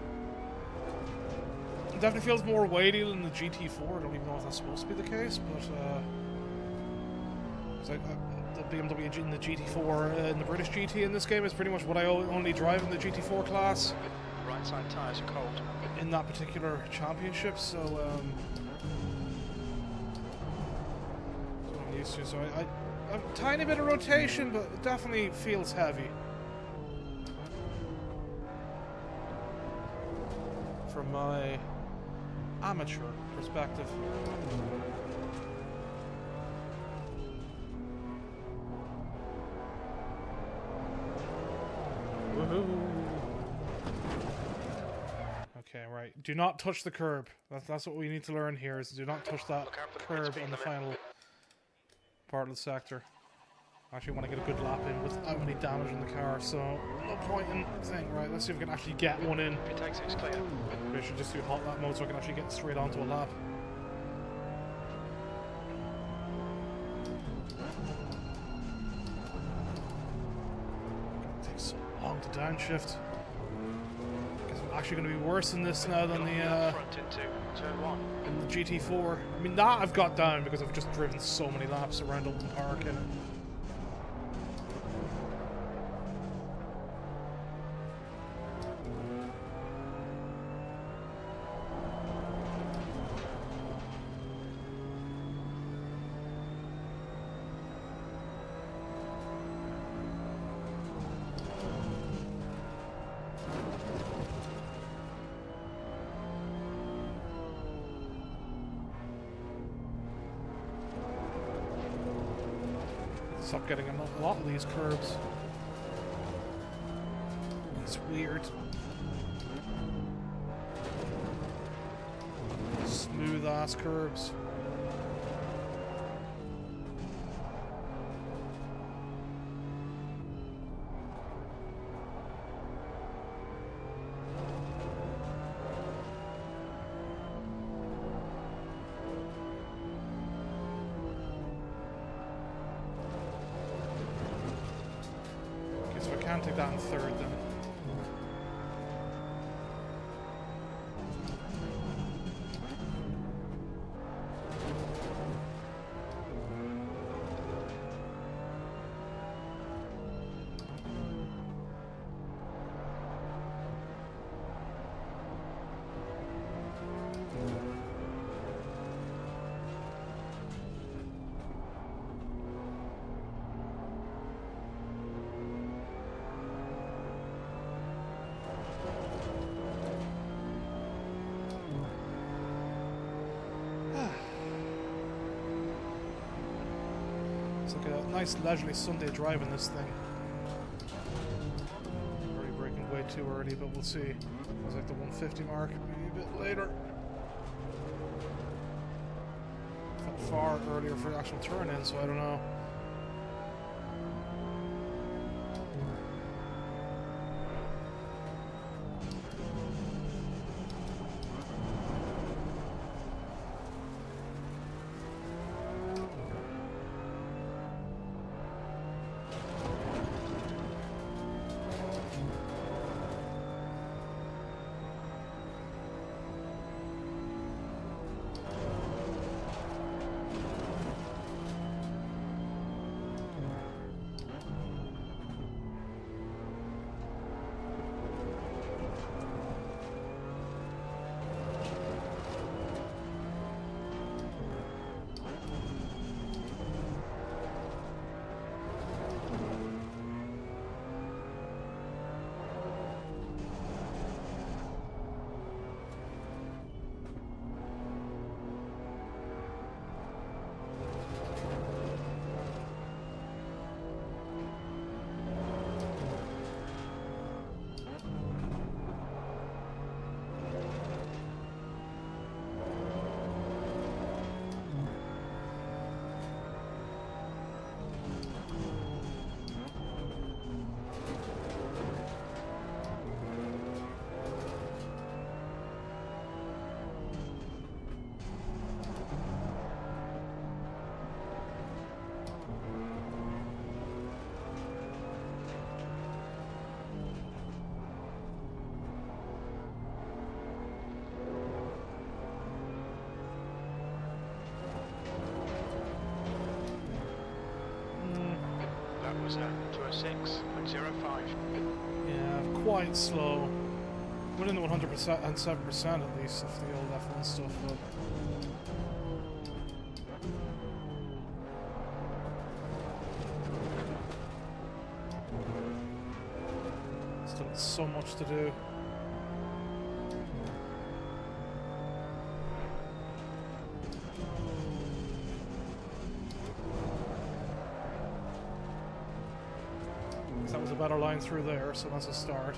definitely feels more weighty than the GT4. I don't even know if that's supposed to be the case, but the BMW in the GT4 in the British GT in this game is pretty much what I only drive in the GT4 class. Right side tyres are cold. In that particular championship, so that's what I'm used to. So I have a tiny bit of rotation, but it definitely feels heavy. From my amateur perspective. Woohoo! Okay, right. Do not touch the curb. That's what we need to learn here, is do not touch that curb in the final part of the sector. I actually want to get a good lap in without any damage in the car, so no point in saying, right, let's see if we can actually get one in. If it takes it, it's clear. Maybe I should just do hot lap mode so I can actually get straight onto a lap. It takes so long to downshift. Guess I'm actually going to be worse in this now than the front into turn 1. in the GT4. I mean, that I've got down because I've just driven so many laps around Open Park in it. Stop getting a lot of these curbs. It's weird. Smooth ass curbs. So I can't take that in third then. It's like a nice leisurely Sunday drive in this thing. Already braking way too early, but we'll see. It's like the 150 mark, maybe a bit later. Felt far earlier for the actual turn in, so I don't know. Corsa 206.05. Yeah, quite slow. Within the 100% and 7% at least of the old F1 stuff, but still so much to do. That was a better line through there, so that's a start.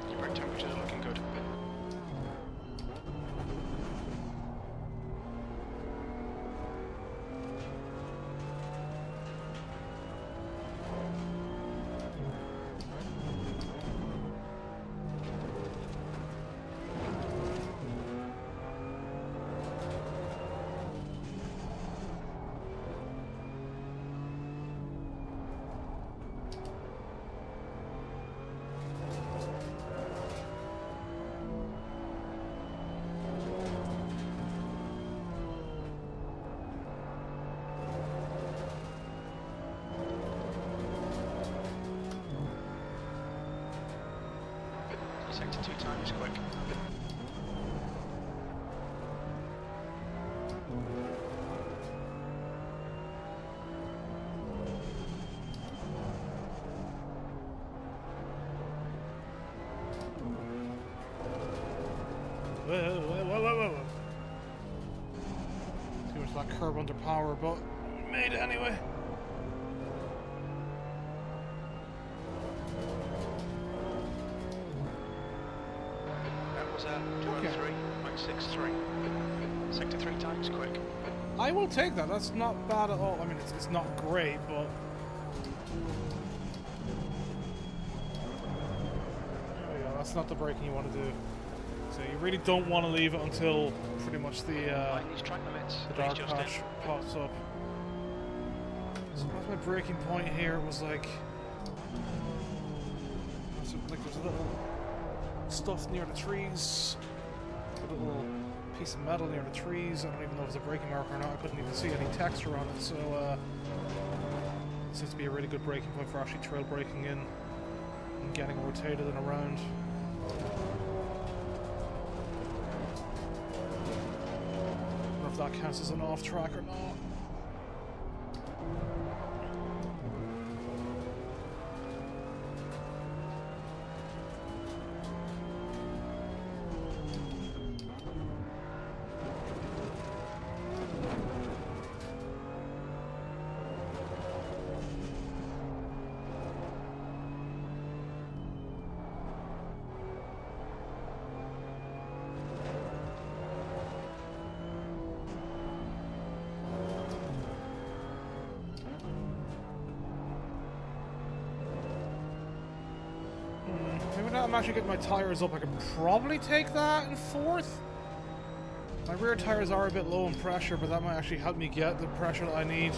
Your brake temperatures are looking good. Sector 2 time is quick. Whoa. Too much of that curb under power, but we made it anyway. That was 203.63. Sector 3 time is quick. I will take that. That's not bad at all. I mean, it's not great, but there we go. That's not the braking you want to do. So you really don't want to leave it until pretty much the These track limits. dark Just patch pops up. So what's my braking point here? It was like there's a little stuff near the trees, a little piece of metal near the trees. I don't even know if it's a braking mark or not. I couldn't even see any texture on it, so it seems to be a really good braking point for actually trail braking in and getting rotated and around. I don't know if that counts as an off track or not. Maybe now I'm actually getting my tyres up, I could probably take that in fourth. My rear tyres are a bit low in pressure, but that might actually help me get the pressure that I need.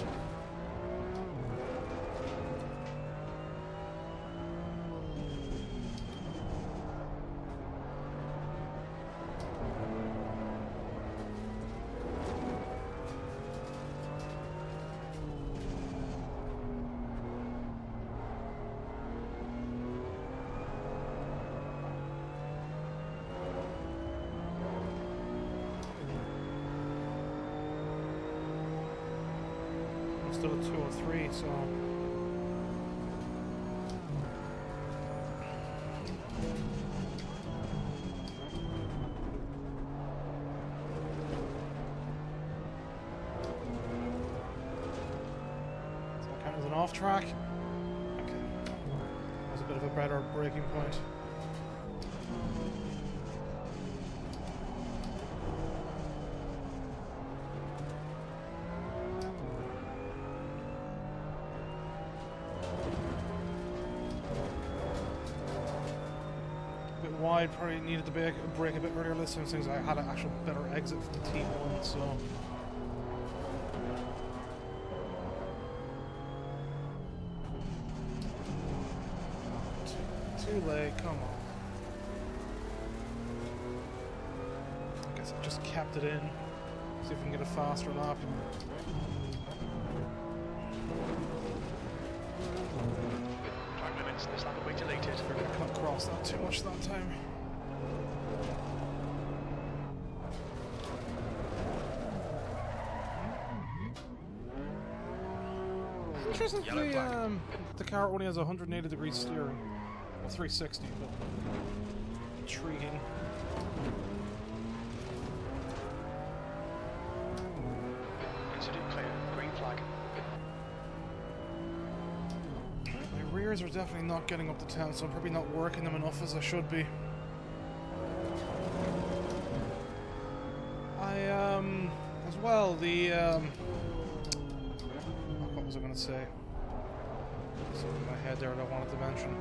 Still at 203, so that count as an off track. Okay, that was a bit of a better braking point. Wide, probably needed to brake a bit earlier this time since I had an actual better exit from T1, so Too late, come on. I guess I just kept it in. See if we can get a faster lap. Track limits, this lap will be deleted. We're going to cut across that too much that time. Interesting the car only has 180 degrees steering. Well, 360, but intriguing. Incident clear, green flag. My rears are definitely not getting up to 10, so I'm probably not working them enough as I should be. As well, what was I going to say? Something in my head there that I wanted to mention.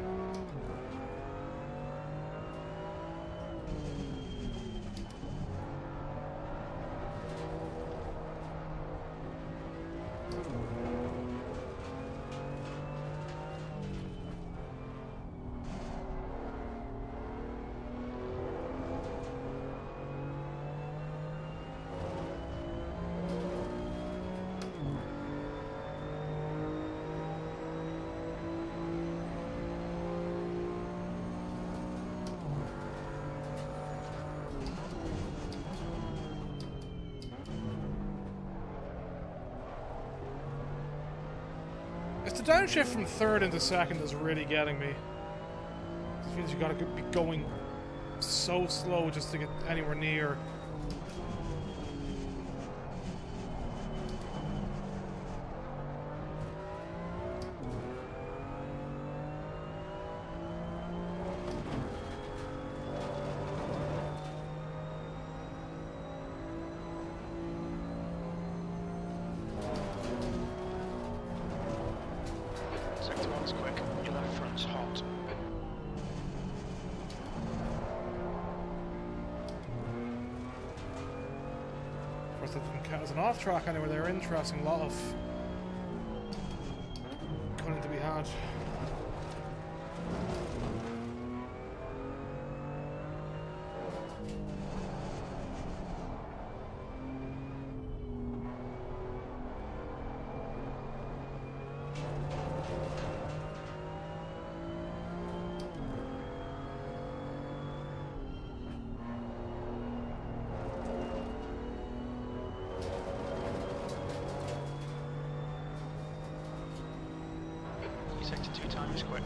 It's the downshift from third into second that's really getting me. It feels you gotta be going so slow just to get anywhere near. Sector 1's quick, your left front's hot. Of course, that doesn't count as an off track anywhere. They're interesting. A lot of cunning to be had. Sector 2 time is quick.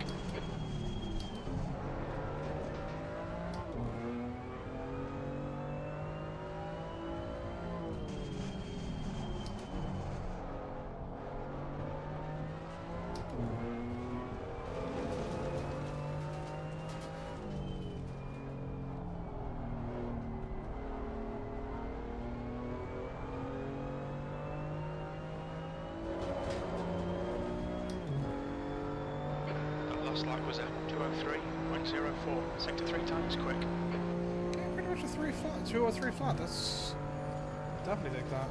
Last lap was at 2:03.04. Sector 3 time is quick. Yeah, pretty much a 2:03 flat. That's definitely take that.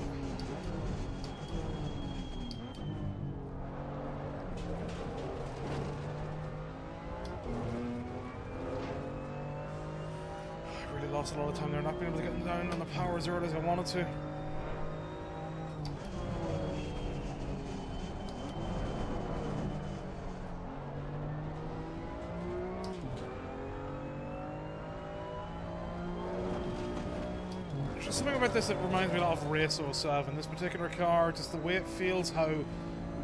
I really lost a lot of time there, not being able to get them down on the power as early as I wanted to. Something about this that reminds me a lot of Race 07. This particular car, just the way it feels, how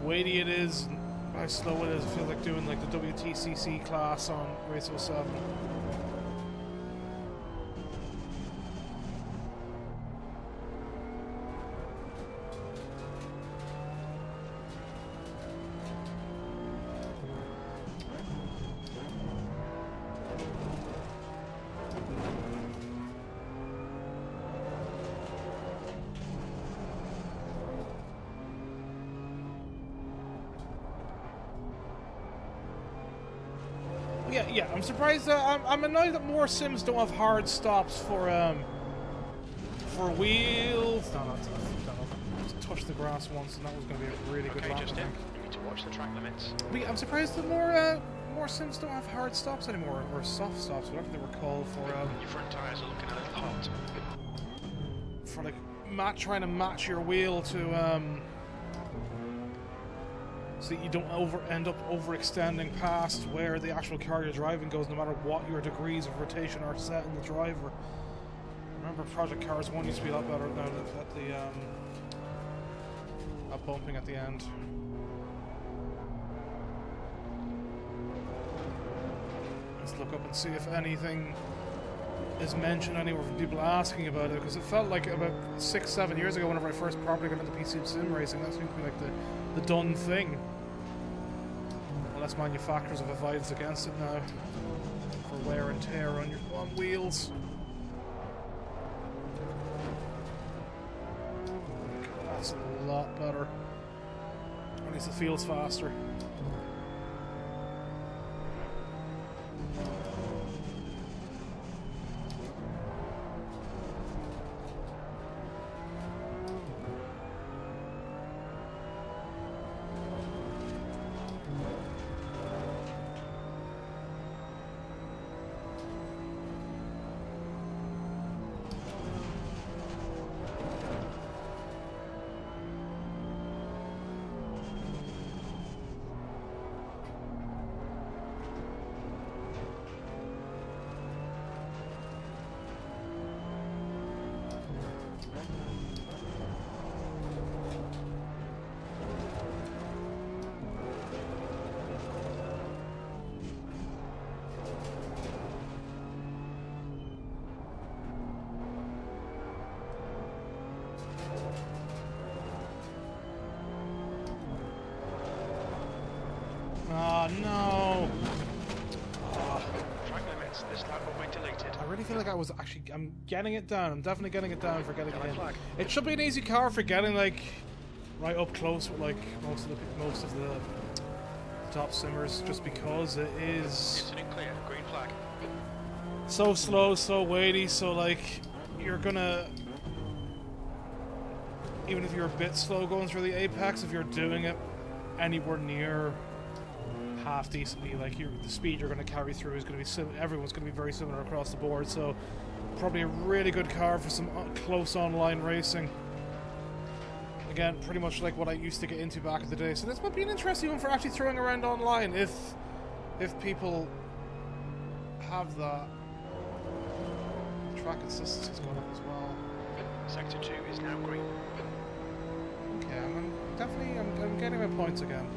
weighty it is, and how slow it is. It feels like doing like the WTCC class on Race 07. Yeah, I'm surprised. I'm annoyed that more sims don't have hard stops for wheels. No, just touched the grass once, and that was going to be a really good lap. Just in. You need to watch the track limits. I'm surprised that more more sims don't have hard stops anymore, or soft stops, whatever they were called for. Your front tyres are looking a little hot. For like trying to match your wheel to so that you don't end up overextending past where the actual car you're driving goes, no matter what your degrees of rotation are set in the driver. Remember, Project Cars 1 used to be a lot better now at the at bumping at the end. Let's look up and see if anything is mentioned anywhere from people asking about it, because it felt like about 6-7 years ago, whenever I first properly got into PC sim racing, that seemed to be like the done thing. Unless manufacturers have advised against it now for wear and tear on wheels. That's a lot better. At least it feels faster. No! Track limits, this lap will be deleted. I really feel like I'm getting it down. I'm definitely getting it down for getting it in. It should be an easy car for getting, like, right up close with, like, most of the top simmers, just because it is... Incident clear, green flag. So slow, so weighty, so, like, you're gonna... Even if you're a bit slow going through the apex, if you're doing it anywhere near half decently, like the speed you're going to carry through is going to be everyone's going to be very similar across the board. So probably a really good car for some close online racing. Again, pretty much like what I used to get into back in the day. So this might be an interesting one for actually throwing around online if people have that. Track consistency is going up as well. Sector 2 is now green. Okay, I'm getting my points again.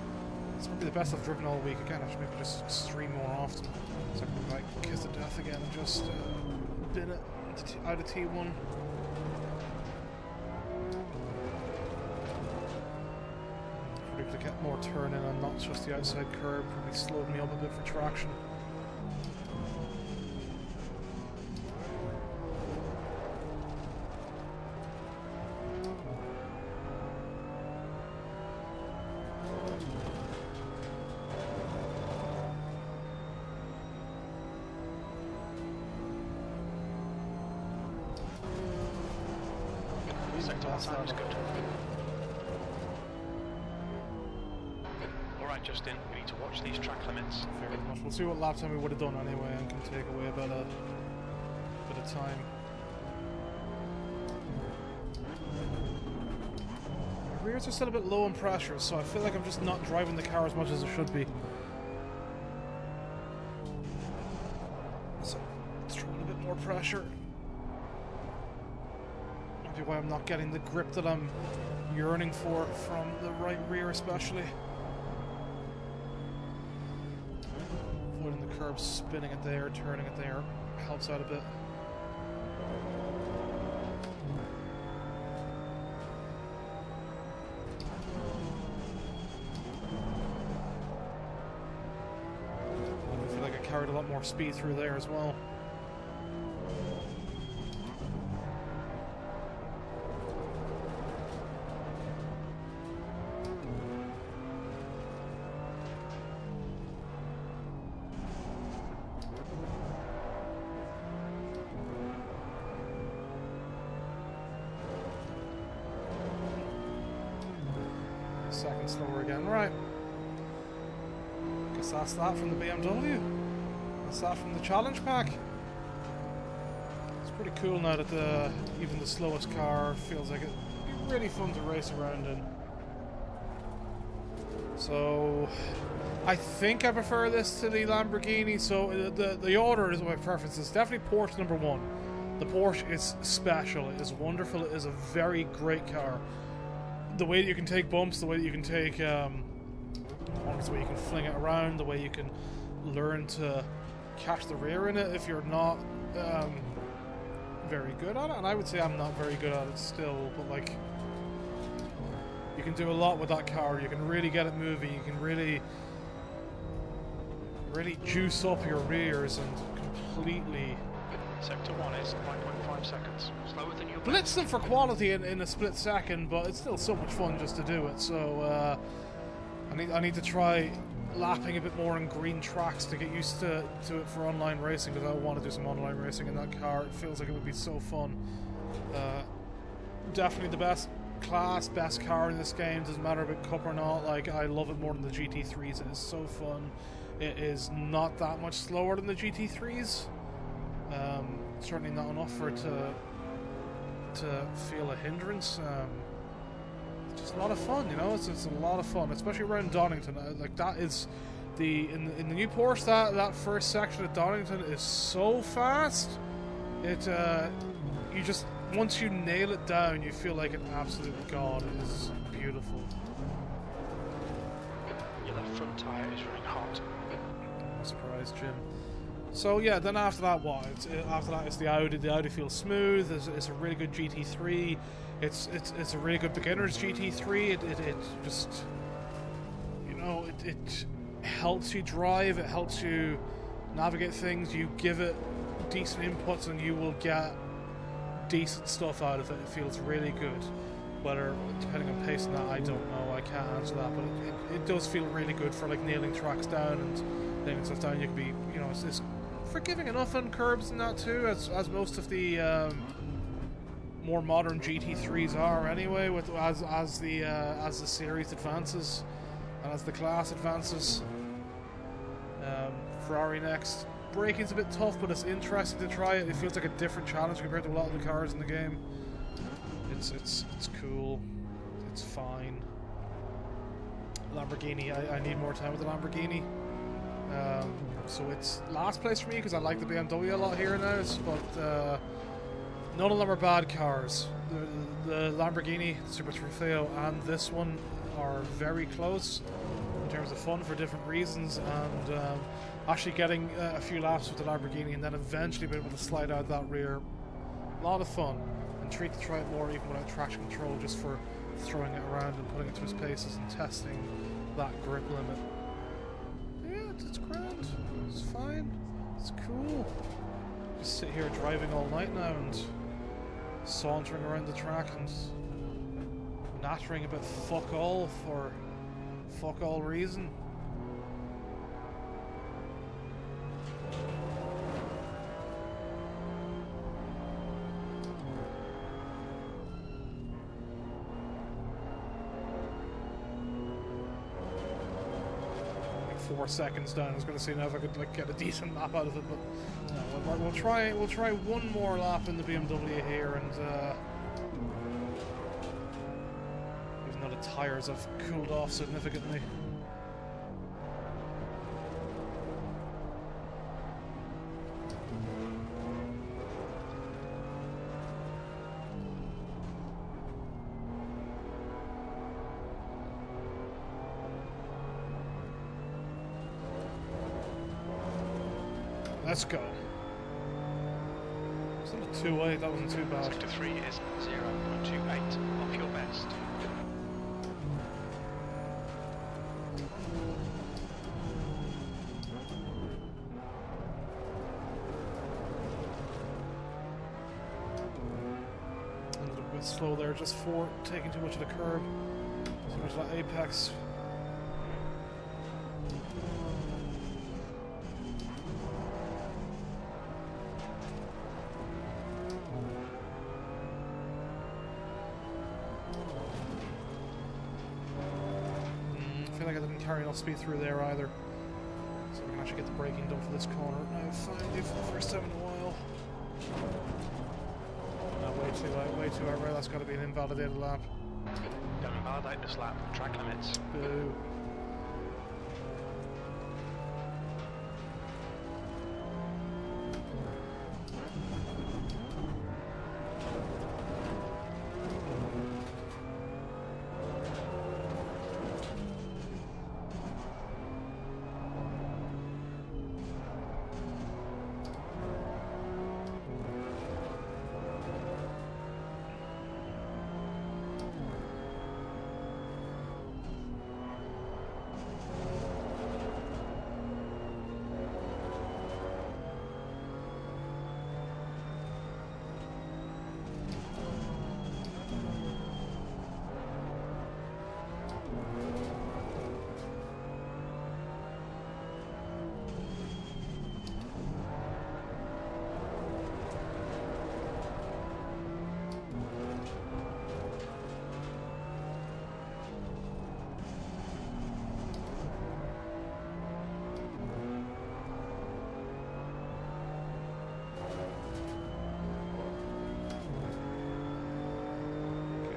It's probably the best I've driven all week. Again, I should maybe just stream more often, so I can like kiss the death again and just bin it out of T1. Probably to get more turning and not just the outside curb. Probably slowed me up a bit for traction. Sounds good. Alright Justin, we need to watch these track limits. Very much. We'll see what lap time we would have done anyway and can take away about a bit of time. My rears are still a bit low on pressure, so I feel like I'm just not driving the car as much as I should be. So let's throw in a bit more pressure. Why I'm not getting the grip that I'm yearning for from the right rear especially. Avoiding the curb, spinning it there, turning it there, helps out a bit. I feel like I carried a lot more speed through there as well. Second slower again, right. guess that's that from the BMW. That's that from the challenge pack. It's pretty cool now that even the slowest car feels like it'd be really fun to race around in. So I think I prefer this to the Lamborghini. So the order is my preference. It's definitely Porsche number 1. The Porsche is special. It is wonderful. It is a very great car. The way that you can take bumps, the way that you can take corners, the way you can fling it around, the way you can learn to catch the rear in it if you're not very good at it. And I would say I'm not very good at it still, but like, you can do a lot with that car. You can really get it moving. You can really juice up your rears and completely Sector 1 is 9.5 seconds. Slower than your blitz them for quality in a split second, but it's still so much fun just to do it. So I need to try lapping a bit more on green tracks to get used to it for online racing, because I want to do some online racing in that car. It feels like it would be so fun. Definitely the best class, best car in this game. Doesn't matter if it's cup or not. Like, I love it more than the GT3s. It is so fun. It is not that much slower than the GT3s. Certainly not enough for it to feel a hindrance. It's just a lot of fun, you know. It's a lot of fun, especially around Donington. Like, that is in the new Porsche. That first section at Donington is so fast. It you just, once you nail it down, you feel like an absolute god. It is beautiful. Your left front tyre is running hot. No surprise, Jim. So yeah, then after that, what? After that, it's the Audi. The Audi feels smooth. It's a really good GT3. It's a really good beginner's GT3. It just, you know, it helps you drive. It helps you navigate things. You give it decent inputs, and you will get decent stuff out of it. It feels really good. Whether, depending on pace and that, I don't know. I can't answer that, but it does feel really good for like nailing tracks down and nailing stuff down. You can be, you know, it's forgiving enough on curbs and that too, as most of the more modern GT3s are anyway. As the series advances and as the class advances. Ferrari next. Braking's a bit tough, but it's interesting to try it. It feels like a different challenge compared to a lot of the cars in the game. It's cool. It's fine. Lamborghini. I need more time with the Lamborghini. So it's last place for me because I like the BMW a lot here now. But none of them are bad cars. The Lamborghini, the Super Trofeo, and this one are very close in terms of fun for different reasons. And actually getting a few laps with the Lamborghini and then eventually being able to slide out that rear, a lot of fun. And treat to try it more even without traction control, just for throwing it around and putting it to its paces and testing that grip limit. Yeah, it's grand. It's fine. It's cool. Just sit here driving all night now and sauntering around the track and nattering about fuck all for fuck all reason. Like 4 seconds down. I was going to say now if I could like get a decent lap out of it, but no. We'll try one more lap in the BMW here, and even though the tires have cooled off significantly. Let's go. It's not a 2-8, that wasn't too bad. Sector 3 is 0.28 off your best. A little bit slow there, just for taking too much of the curb. Too much of that apex. I feel like I didn't carry enough speed through there either. So we can actually get the braking done for this corner now, finally, for the first time in a while. No, way too early. That's got to be an invalidated lap. Don't invalidate this lap. Track limits. Boo.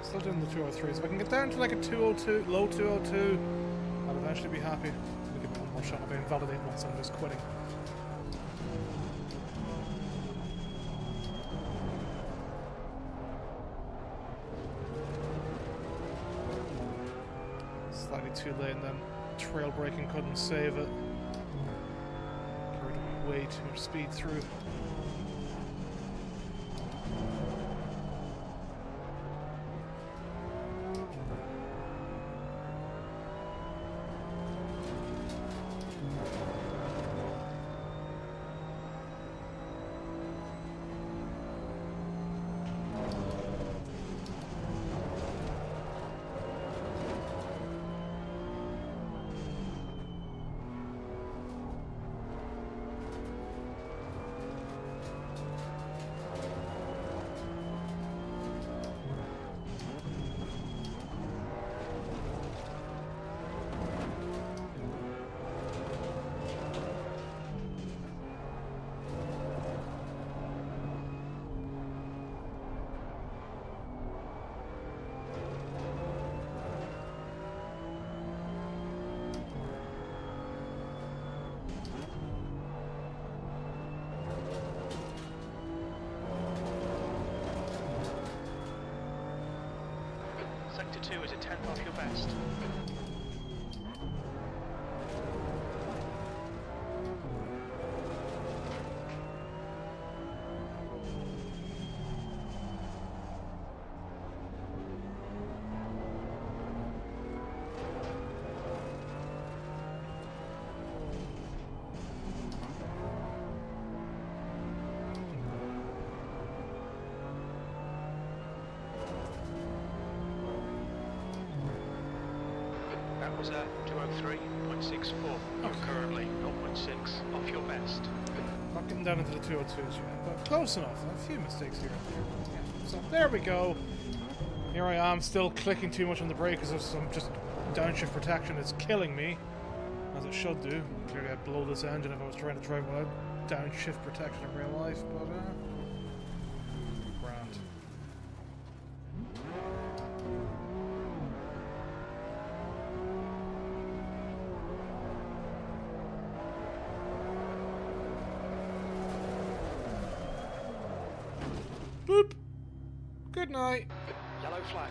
Still doing the 203s. If I can get down to like a 202, low 202, I'll eventually be happy. Let me give it one more shot. I'll be invalidating once I'm just quitting. Slightly too late and then trail braking couldn't save it. Carried way too much speed through. Sector 2 is a 10th off your best. That was a 203.64. You're currently 0.6 off your best. Not getting down into the 202s yet, but close enough. A few mistakes here and there. Yeah. So there we go. Here I am, still clicking too much on the brake because of some just downshift protection. It's killing me, as it should do. Clearly I'd blow this engine if I was trying to drive without downshift protection in real life, but grand. Boop. Good night. Yellow flag.